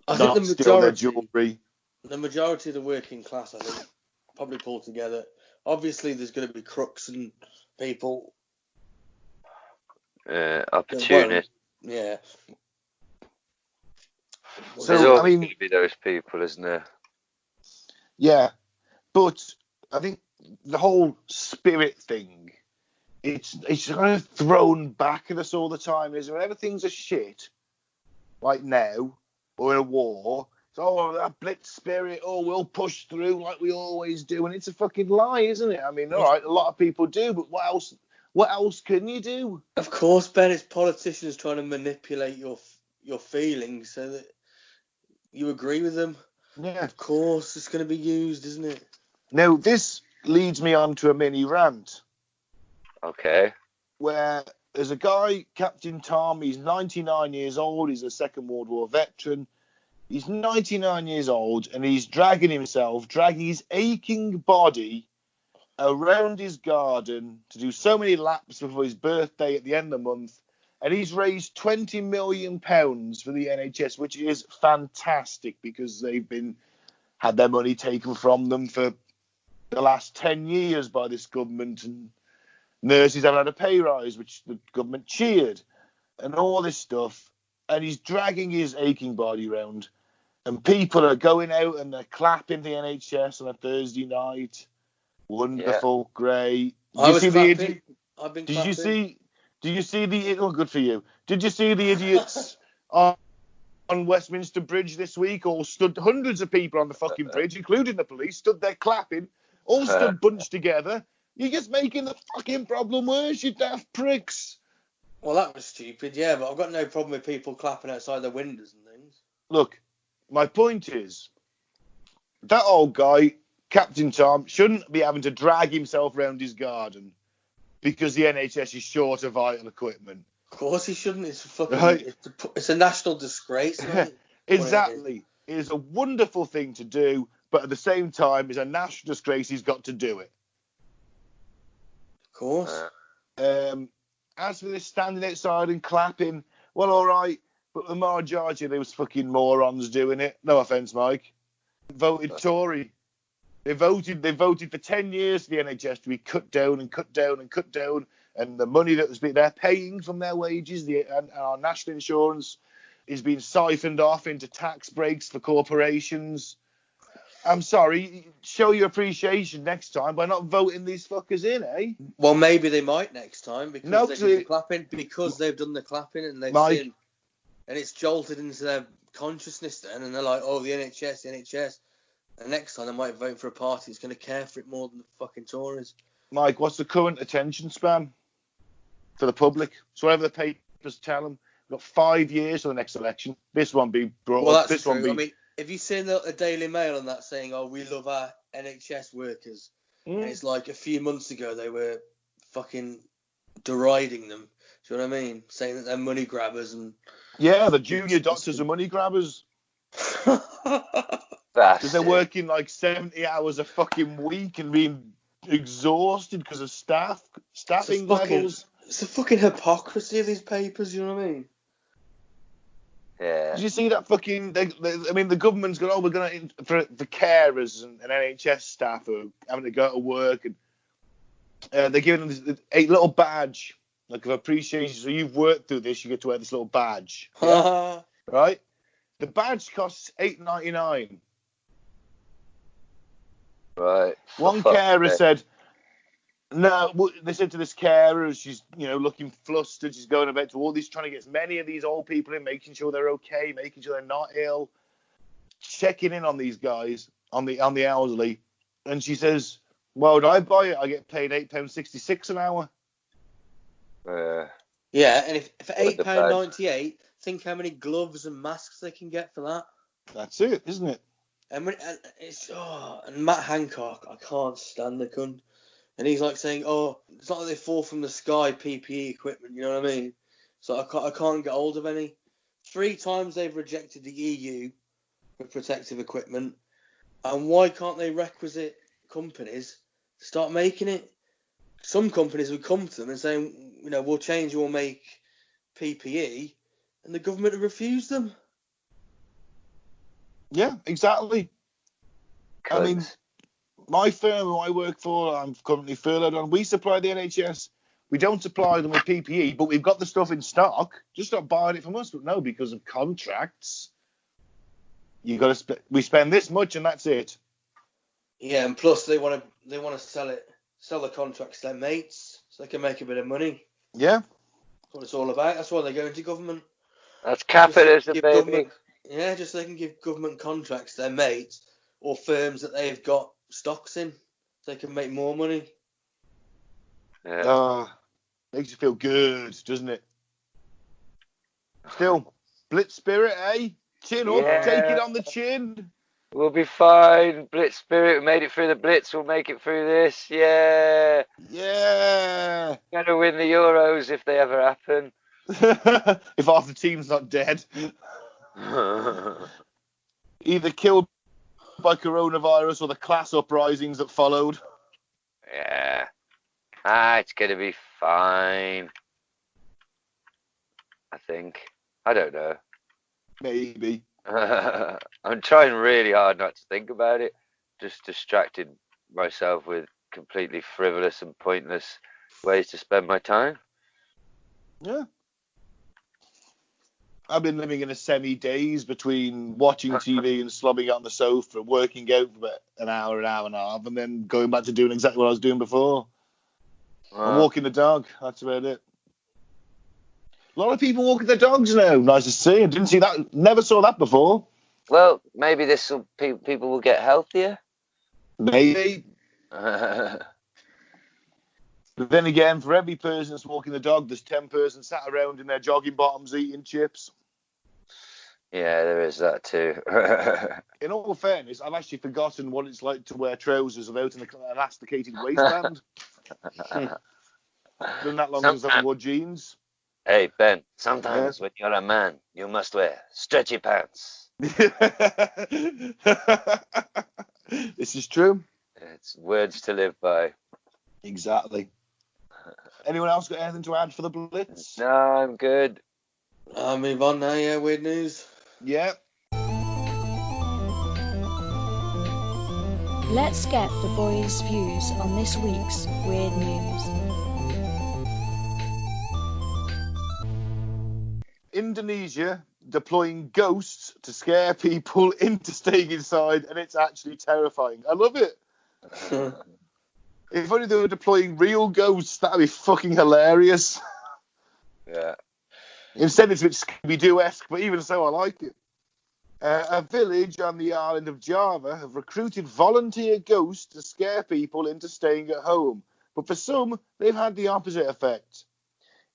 I not think the steal their majority, jewellery. The majority of the working class, I think, probably pull together. Obviously, there's going to be crooks and people. Opportunists. Yeah. There's So, always I mean, going to be those people, isn't there? yeah, but I think the whole spirit thing, it's kind of thrown back at us all the time. Is whenever things are shit, like now, or in a war, it's, oh, that Blitz spirit, oh, we'll push through like we always do. And it's a fucking lie, isn't it? I mean, all right, a lot of people do, but what else? What else can you do? Of course, Ben, it's politicians trying to manipulate your feelings so that you agree with them. Yeah. Of course, it's going to be used, isn't it? Now, this leads me on to a mini rant. Okay. Where there's a guy, Captain Tom, he's 99 years old, he's a Second World War veteran. He's 99 years old and he's dragging his aching body around his garden to do so many laps before his birthday at the end of the month. And he's raised £20 million for the NHS, which is fantastic because they've had their money taken from them for the last 10 years by this government, and nurses haven't had a pay rise, which the government cheered, and all this stuff. And he's dragging his aching body around, and people are going out and they're clapping the NHS on a Thursday night. Wonderful, great. I've been clapping. Did you see the? Oh, good for you. Did you see the idiots on Westminster Bridge this week? All stood, hundreds of people on the fucking bridge, including the police, stood there clapping, all stood bunched together. You're just making the fucking problem worse, you daft pricks. Well, that was stupid, yeah, but I've got no problem with people clapping outside their windows and things. Look, my point is, that old guy, Captain Tom, shouldn't be having to drag himself around his garden because the NHS is short of vital equipment. Of course he shouldn't. It's fucking. It's a national disgrace. Exactly. It is a wonderful thing to do, but at the same time, it's a national disgrace. He's got to do it. Of course. As for this standing outside and clapping, well, all right, but the majority of those fucking morons doing it, no offence, Mike, voted Tory. They voted for 10 years for the NHS to be cut down and cut down and cut down, and the money that they're paying from their wages and our national insurance is being siphoned off into tax breaks for corporations. I'm sorry, show your appreciation next time by not voting these fuckers in, eh? Well, maybe they might next time because they've done the clapping and they've seen, and it's jolted into their consciousness then, and they're like, oh, the NHS. And next time they might vote for a party that's going to care for it more than the fucking Tories. Mike, what's the current attention span for the public? So whatever the papers tell them, we've got 5 years for the next election. This one be brought well, up. That's this true. one be. I mean, have you seen the Daily Mail on that saying, oh, we love our NHS workers? And it's like a few months ago they were fucking deriding them. Do you know what I mean? Saying that they're money grabbers and... Yeah, the junior doctors are money grabbers. Because they're working like 70 hours a fucking week and being exhausted because of staffing levels. It's the fucking hypocrisy of these papers, you know what I mean? Yeah. Did you see that fucking? The government's gone. Oh, we're going to for carers and NHS staff who are having to go to work, and they're giving them a little badge, like of appreciation. So you've worked through this, you get to wear this little badge, yeah? Right? The badge costs $8.99. Right. One carer said, no, they said to this carer, she's, looking flustered. She's going about to all these, trying to get as many of these old people in, making sure they're okay, making sure they're not ill, checking in on these guys, on the elderly. And she says, well, would I buy it? I get paid £8.66 an hour. Yeah, and if for £8.98, think how many gloves and masks they can get for that. That's it, isn't it? And Matt Hancock, I can't stand the cunt. And he's like saying, oh, it's not like they fall from the sky, PPE equipment, you know what I mean? So I can't get hold of any. 3 times they've rejected the EU for protective equipment. And why can't they requisite companies to start making it? Some companies would come to them and say, we'll change, we'll make PPE. And the government would refuse them. Yeah, exactly. I mean, my firm who I work for, I'm currently furloughed on, we supply the NHS. We don't supply them with PPE, but we've got the stuff in stock. Just stop buying it from us. But no, because of contracts, we spend this much and that's it. Yeah, and plus they want to sell the contracts to their mates so they can make a bit of money. Yeah. That's what it's all about. That's why they go into government. That's capitalism, baby. Just so they can give government contracts to their mates or firms that they've got stocks in, so they can make more money. Yeah. Makes you feel good, doesn't it? Still, Blitz spirit, eh? Chin up, take it on the chin. We'll be fine. Blitz spirit, we made it through the Blitz, we'll make it through this. Yeah. Yeah. Gonna win the Euros if they ever happen. If half the team's not dead. Either killed by coronavirus or the class uprisings that followed. Yeah. It's gonna be fine. I think. I don't know. Maybe. I'm trying really hard not to think about it. Just distracted myself with completely frivolous and pointless ways to spend my time. Yeah. I've been living in a semi-daze between watching TV and slobbing on the sofa, working out for about an hour and a half, and then going back to doing exactly what I was doing before. And walking the dog. That's about it. A lot of people walking their dogs now. Nice to see. I didn't see that. Never saw that before. Well, maybe people will get healthier. Maybe. But then again, for every person that's walking the dog, there's 10 persons sat around in their jogging bottoms eating chips. Yeah, there is that too. In all fairness, I've actually forgotten what it's like to wear trousers without an elasticated waistband. Been that long since I wore jeans. Hey, Ben, sometimes when you're a man, you must wear stretchy pants. This is true. It's words to live by. Exactly. Anyone else got anything to add for the Blitz? No, I'm good. I'll move on now, yeah, weird news. Yeah. Let's get the boys' views on this week's weird news. Indonesia deploying ghosts to scare people into staying inside, and it's actually terrifying. I love it. If only they were deploying real ghosts, that'd be fucking hilarious. Yeah. Instead, it's a bit Scooby-Doo-esque, but even so, I like it. A village on the island of Java have recruited volunteer ghosts to scare people into staying at home. But for some, they've had the opposite effect.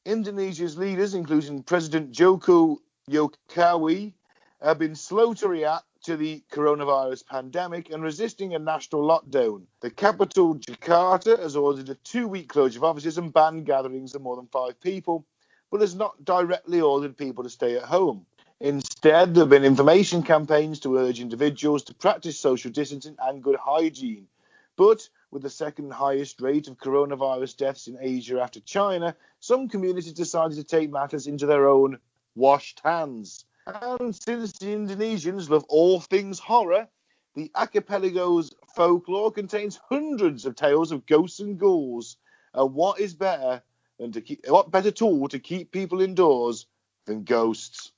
Indonesia's leaders, including President Joko Jokowi, have been slow to react to the coronavirus pandemic and resisting a national lockdown. The capital, Jakarta, has ordered a 2-week closure of offices and banned gatherings of more than 5 people, but has not directly ordered people to stay at home. Instead, there have been information campaigns to urge individuals to practice social distancing and good hygiene. But with the second highest rate of coronavirus deaths in Asia after China, some communities decided to take matters into their own washed hands. And since the Indonesians love all things horror, the archipelago's folklore contains hundreds of tales of ghosts and ghouls. And what better tool to keep people indoors than ghosts?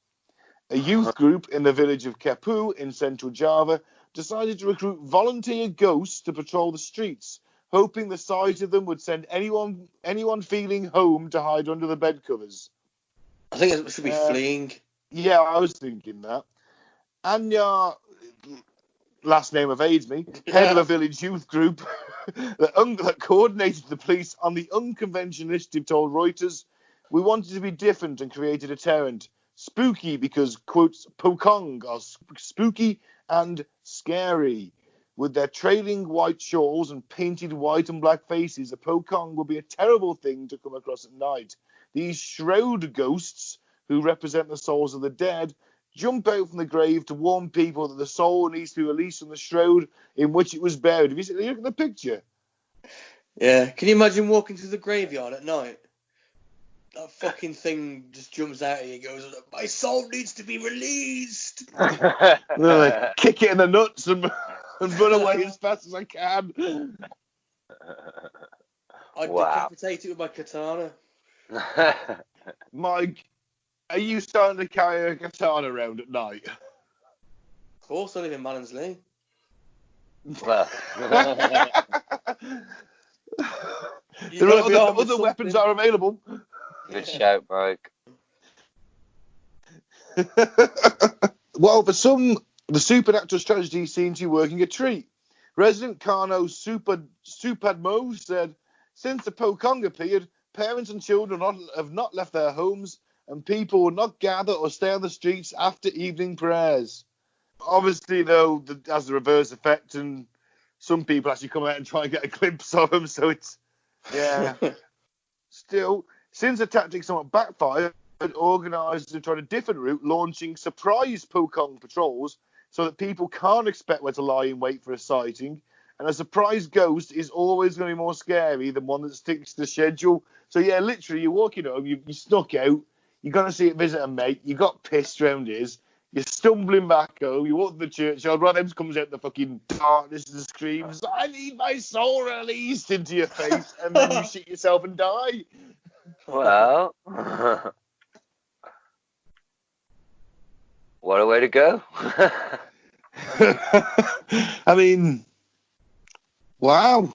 A youth group in the village of Kepu in central Java decided to recruit volunteer ghosts to patrol the streets, hoping the sight of them would send anyone feeling home to hide under the bed covers. I think it should be fleeing. Yeah, I was thinking that. Anya, last name evades me, head of a village youth group that coordinated the police on the unconventional initiative, told Reuters, "We wanted to be different and created a deterrent. Spooky because, quotes, Pokong are spooky and scary. With their trailing white shawls and painted white and black faces, a Pokong will be a terrible thing to come across at night. These shroud ghosts, who represent the souls of the dead, jump out from the grave to warn people that the soul needs to be released from the shroud in which it was buried." Have you look at the picture? Yeah. Can you imagine walking through the graveyard at night? That fucking thing just jumps out at you and goes, "My soul needs to be released." Kick it in the nuts and and run away as fast as I can. I'd Wow. decapitate it with my katana. Mike, are you starting to carry a katana around at night? Of course, I live in Mallinsley. Well, You There gotta are be armed with other weapons something. are available. good shout, Mike. Well, for some, the supernatural strategy seems to be working a treat. Resident Carno Supadmo said, since the Pokong appeared, parents and children have not left their homes, and people will not gather or stay on the streets after evening prayers. Obviously, though, has the reverse effect, and some people actually come out and try and get a glimpse of them, so it's, yeah. Still, since the tactic somewhat backfired, organisers have tried a different route, launching surprise Pokong patrols so that people can't expect where to lie in wait for a sighting. And a surprise ghost is always going to be more scary than one that sticks to the schedule. So, yeah, literally, you're walking home, you snuck out, you're going to see it visit a mate, you got pissed round his, you're stumbling back home, you walk to the churchyard, one of them comes out in the fucking darkness and screams, I need my soul released into your face, and then you shit yourself and die. Well, what a way to go. I mean, wow.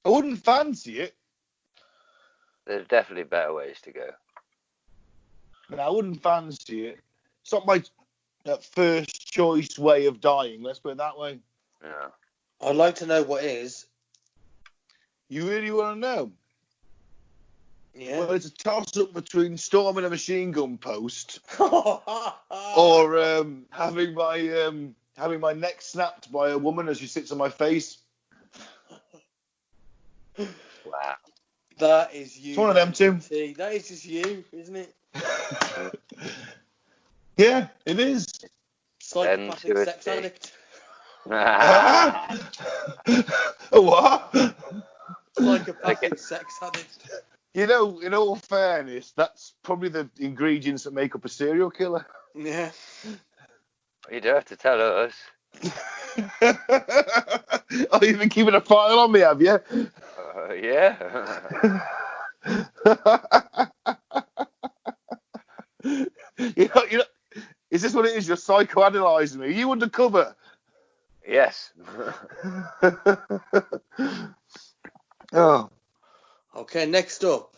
I wouldn't fancy it. There's definitely better ways to go. No, I wouldn't fancy it. It's not my first choice way of dying, let's put it that way. Yeah. I'd like to know what is. You really want to know? Yeah. Well, it's a toss-up between storming a machine gun post or having my neck snapped by a woman as she sits on my face. Wow. That is you. It's one of them two. That is just you, isn't it? Yeah, it is. Psychopathic sex addict. A what? Psychopathic sex addict. You know, in all fairness, that's probably the ingredients that make up a serial killer. Yeah. You don't have to tell us. Oh, you've been keeping a file on me, have you? Yeah. you know, is this what it is? You're psychoanalyzing me. Are you undercover? Yes. Oh. Okay, next up.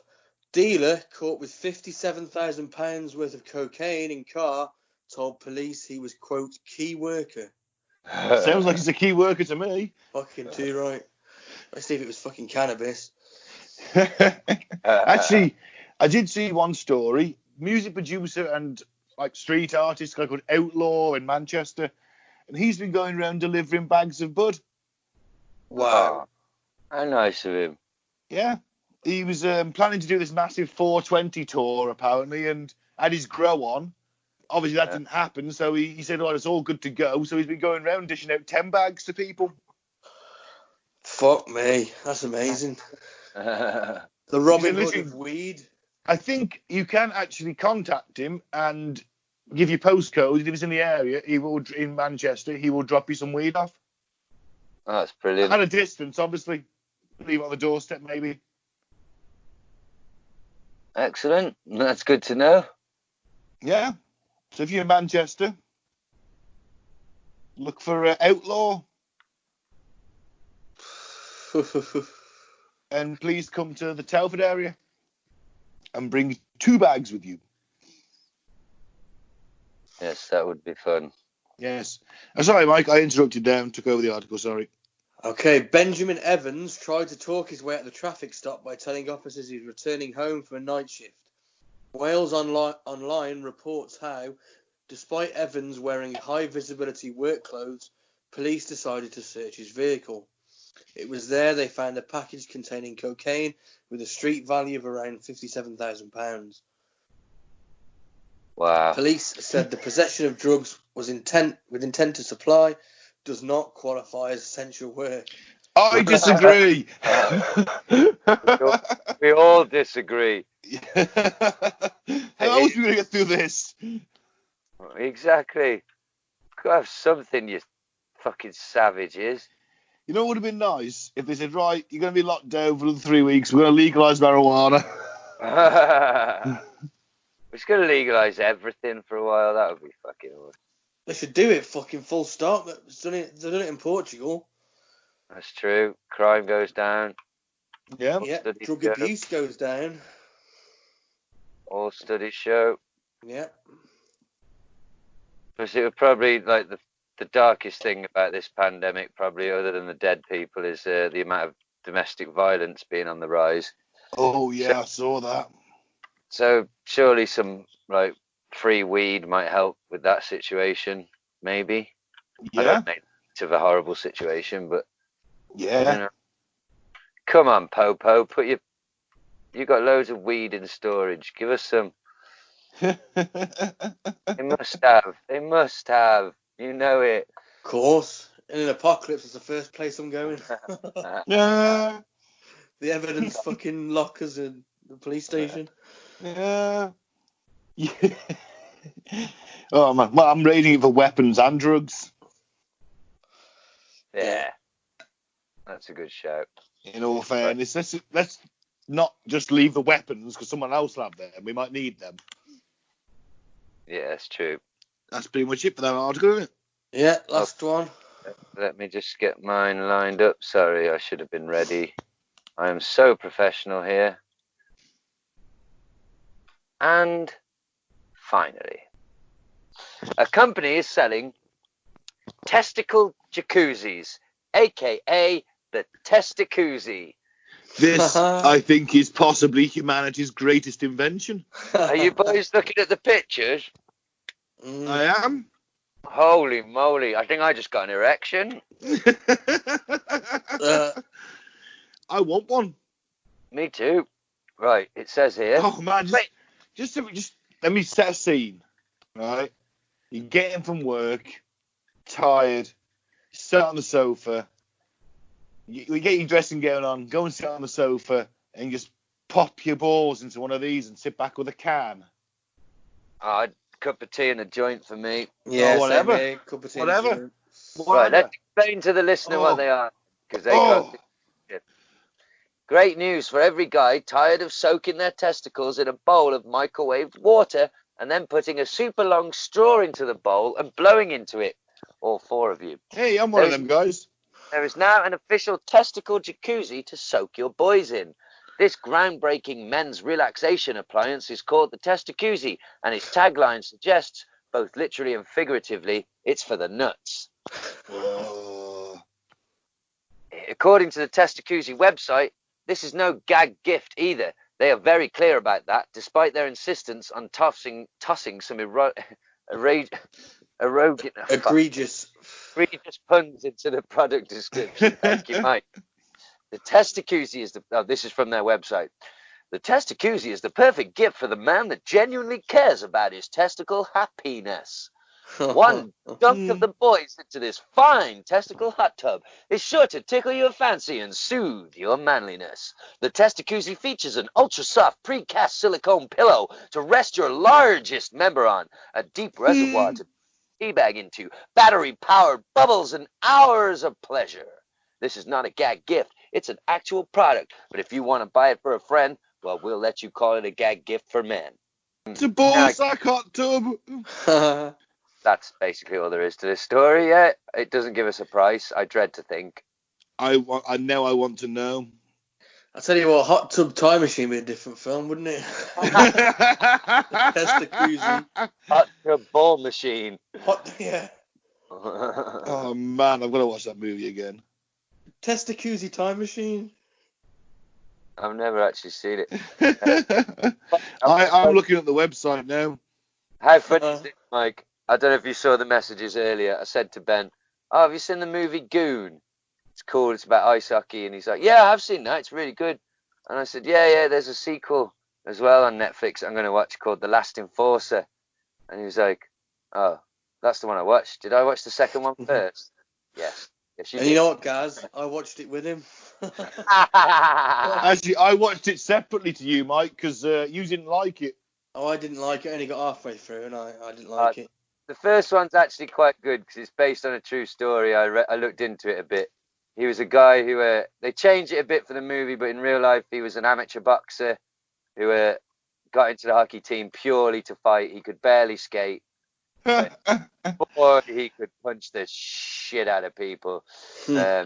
Dealer caught with £57,000 worth of cocaine in car told police he was, quote, key worker. Sounds like he's a key worker to me. Fucking too right. Let's see if it was fucking cannabis. Actually, I did see one story. Music producer and like street artist, a guy called Outlaw in Manchester, and he's been going around delivering bags of bud. Wow. How nice of him. Yeah, he was planning to do this massive 420 tour apparently, and had his grow on. Obviously, that didn't happen, so he said, "Oh, it's all good to go." So he's been going around dishing out 10 bags to people. Fuck me. That's amazing. The He's Robin Hood literally- of weed. I think you can actually contact him and give your postcode. If he's in the area, he will in Manchester. He will drop you some weed off Oh, that's brilliant. at a distance, obviously. Leave it on the doorstep, maybe. Excellent. That's good to know. Yeah. So if you're in Manchester, look for Outlaw, and please come to the Telford area and bring 2 bags with you. Yes, that would be fun. Yes. Sorry, Mike, I interrupted there and took over the article. Sorry. Okay, Benjamin Evans tried to talk his way at the traffic stop by telling officers he's returning home for a night shift. Wales Online reports how, despite Evans wearing high visibility work clothes, police decided to search his vehicle. It was there they found a package containing cocaine with a street value of around £57,000. Wow. Police said the possession of drugs was with intent to supply does not qualify as essential work. I disagree. We all disagree. How else are we going to get through this? Exactly. Got to have something, you Fucking savages. You know what would have been nice if they said, right, you're going to be locked down for 3 weeks. We're going to legalise marijuana. We're just going to legalise everything for a while. That would be fucking awesome. They should do it fucking full stop. They've done it in Portugal. That's true. Crime goes down. Yeah. Yeah, drug abuse goes down. All studies show. Yeah. Because it would probably, like, the darkest thing about this pandemic, probably other than the dead people, is the amount of domestic violence being on the rise. Oh, yeah, I saw that. So surely some, like, free weed might help with that situation, maybe. Yeah. I don't make it of a horrible situation, but Yeah. you know. Come on, Popo, you got loads of weed in storage. Give us some. They must have. You know it. Of course. In an apocalypse, it's the first place I'm going. Yeah. The evidence fucking lockers in the police station. Yeah. Oh, man. Well, I'm raiding it for weapons and drugs. Yeah. That's a good shout. In all fairness, let's not just leave the weapons because someone else will have them and we might need them. Yeah, that's true. That's pretty much it for that article, isn't it? Yeah, last one. Let me just get mine lined up. Sorry, I should have been ready. I am so professional here. And finally, a company is selling testicle jacuzzis, aka the testicuzzi. This, I think, is possibly humanity's greatest invention. Are you boys looking at the pictures? I am. Holy moly, I think I just got an erection. I want one. Me too. Right, it says here. Oh, man. Just let me set a scene. Right? You're getting from work, tired, sit on the sofa. You get your dressing gown on, go and sit on the sofa, and just pop your balls into one of these and sit back with a can. A cup of tea and a joint for me. Yeah, whatever. same here, cup of tea. Whatever. Right, let's explain to the listener what they are, because they got this. Great news for every guy tired of soaking their testicles in a bowl of microwaved water and then putting a super long straw into the bowl and blowing into it. All four of you. Hey, I'm one of them guys. There is now an official testicle jacuzzi to soak your boys in. This groundbreaking men's relaxation appliance is called the Testicuzzi, and its tagline suggests, both literally and figuratively, it's for the nuts. According to the Testicuzzi website, this is no gag gift either. They are very clear about that, despite their insistence on tossing some egregious puns into the product description. Thank you, Mike. The Testicuzzi is this is from their website. The Testicuzzi is the perfect gift for the man that genuinely cares about his testicle happiness. One dunk of the boys into this fine testicle hot tub is sure to tickle your fancy and soothe your manliness. The Testicuzzi features an ultra-soft precast silicone pillow to rest your largest member on, a deep reservoir to teabag into, battery-powered bubbles, and hours of pleasure. This is not a gag gift. It's an actual product. But if you want to buy it for a friend, well, we'll let you call it a gag gift for men. It's a ballsack hot tub. That's basically all there is to this story. Yeah, it doesn't give us a price. I dread to think. I want to know. I tell you what, Hot Tub Time Machine would be a different film, wouldn't it? Testicuzzi. Hot Tub Ball Machine. Yeah. Oh man, I'm gonna watch that movie again. Testicuzzi Time Machine. I've never actually seen it. I'm looking at the website now. How funny is it, Mike? I don't know if you saw the messages earlier. I said to Ben, "Oh, have you seen the movie Goon? It's cool. It's about ice hockey." And he's like, "Yeah, I've seen that. It's really good." And I said, "Yeah, there's a sequel as well on Netflix I'm going to watch called The Last Enforcer." And he was like, "Oh, that's the one I watched. Did I watch the second one first?" Yes. And you know what, Gaz? I watched it with him. Actually, I watched it separately to you, Mike, because you didn't like it. Oh, I didn't like it. I only got halfway through, and I didn't like it. The first one's actually quite good because it's based on a true story. I looked into it a bit. He was a guy who they changed it a bit for the movie, but in real life he was an amateur boxer who got into the hockey team purely to fight. He could barely skate, or he could punch the shit out of people. Yeah,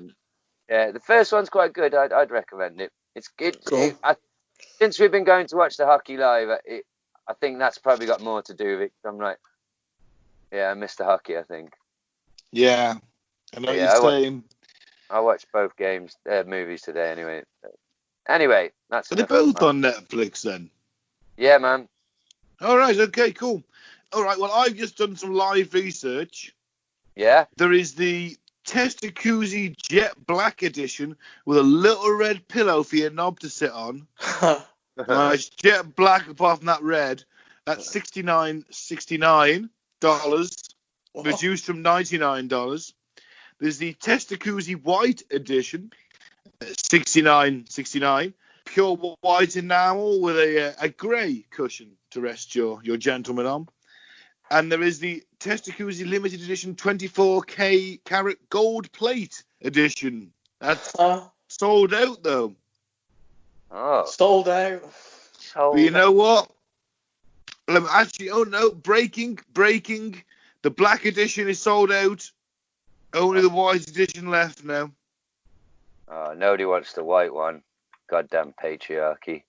the first one's quite good. I'd recommend it. It's good. Cool. Since we've been going to watch the hockey live, I think that's probably got more to do with it. I'm like, yeah, I missed the hockey, I think. Yeah. I know you're saying. I watched both movies today anyway. Anyway, that's. Are they both on Netflix then? Yeah, man. All right. Okay. Cool. All right. Well, I've just done some live research. Yeah. There is the Testacuzzi Jet Black edition with a little red pillow for your knob to sit on. It's jet black apart from that red. That's $69 reduced from $99. There's the Testacuzzi White edition, $69.69, pure white enamel with a grey cushion to rest your gentleman on. And there is the Testacuzzi limited edition 24K gold plate edition. That's sold out though. Oh, sold out. But you know what? Actually, oh no, breaking. The black edition is sold out. Only the white edition left now. Oh, nobody wants the white one. Goddamn patriarchy.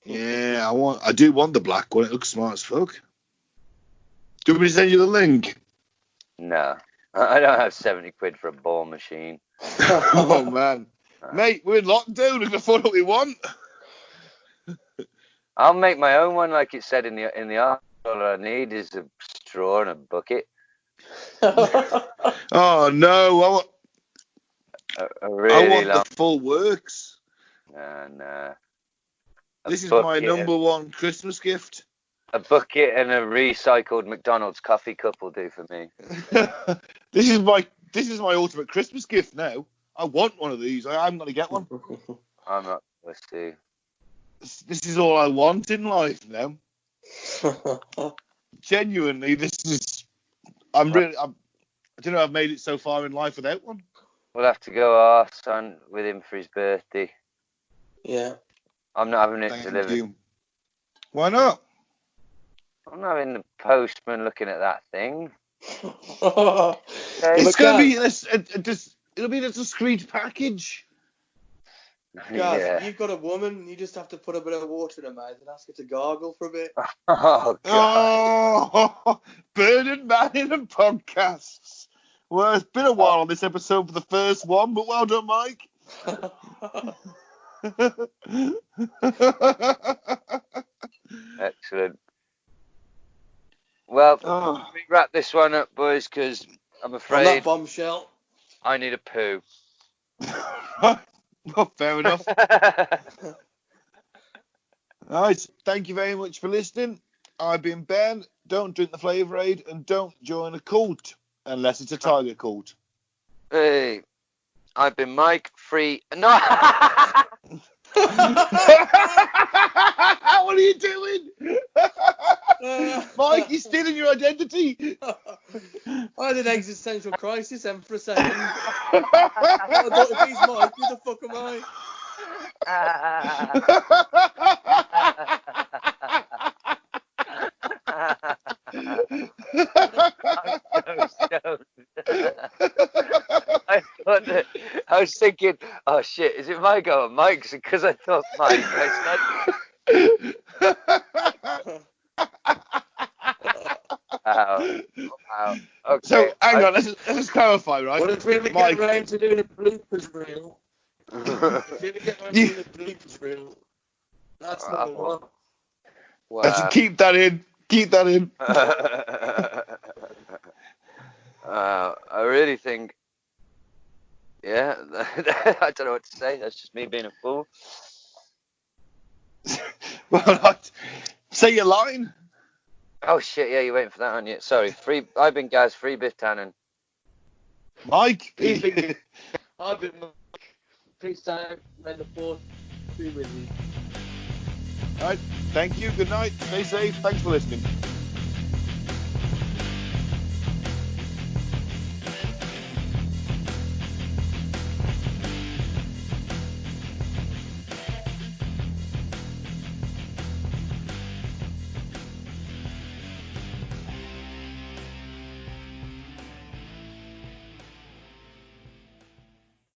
Yeah, I do want the black one. It looks smart as fuck. Do you want me to send you the link? No. I don't have 70 quid for a ball machine. Oh, man. Mate, we're in lockdown. We can afford what we want. I'll make my own one like it said in the article. All I need is a straw and a bucket. Oh, no. I want the full works. Nah. This is my number one Christmas gift. A bucket and a recycled McDonald's coffee cup will do for me. This is my ultimate Christmas gift now. I want one of these. I'm going to get one. I'm not. Let's see. This is all I want in life now. Genuinely, this is. I don't know. I've made it so far in life without one. We'll have to go arse on with him for his birthday. Yeah. I'm not having it delivered. Thank you. Why not? I'm not having the postman looking at that thing. It's going to be it'll be a discreet package. Guys, you've got a woman, you just have to put a bit of water in her mouth and ask her to gargle for a bit. Oh, God. Oh, burning man in the podcasts. Well, it's been a while on this episode for the first one, but well done, Mike. Excellent. Well, let me wrap this one up, boys, because I'm afraid on that bombshell, I need a poo. Well, fair enough. All right, thank you very much for listening. I've been Ben. Don't drink the Flavour Aid and don't join a cult unless it's a tiger cult. Hey, I've been Mike. Free. No. What are you doing? Mike, you're stealing your identity. I had an existential crisis then for a second. I thought, if he's Mike, who the fuck am I? I was thinking, oh shit, is it Mike or Mike's? Because I thought Mike. Wow. Okay. So hang on, let's clarify, right? Well, if we ever get around to doing a bloopers reel, that's number one. Wow. I should keep that in. Keep that in. I really think, yeah, I don't know what to say. That's just me being a fool. Well, say your line. Oh shit, yeah, you're waiting for that, aren't you? Sorry, I've been Gaz, free Biff Tannen. Mike. I've been Mike. Peace out, may the force be with you. All right, thank you, good night, stay safe, thanks for listening.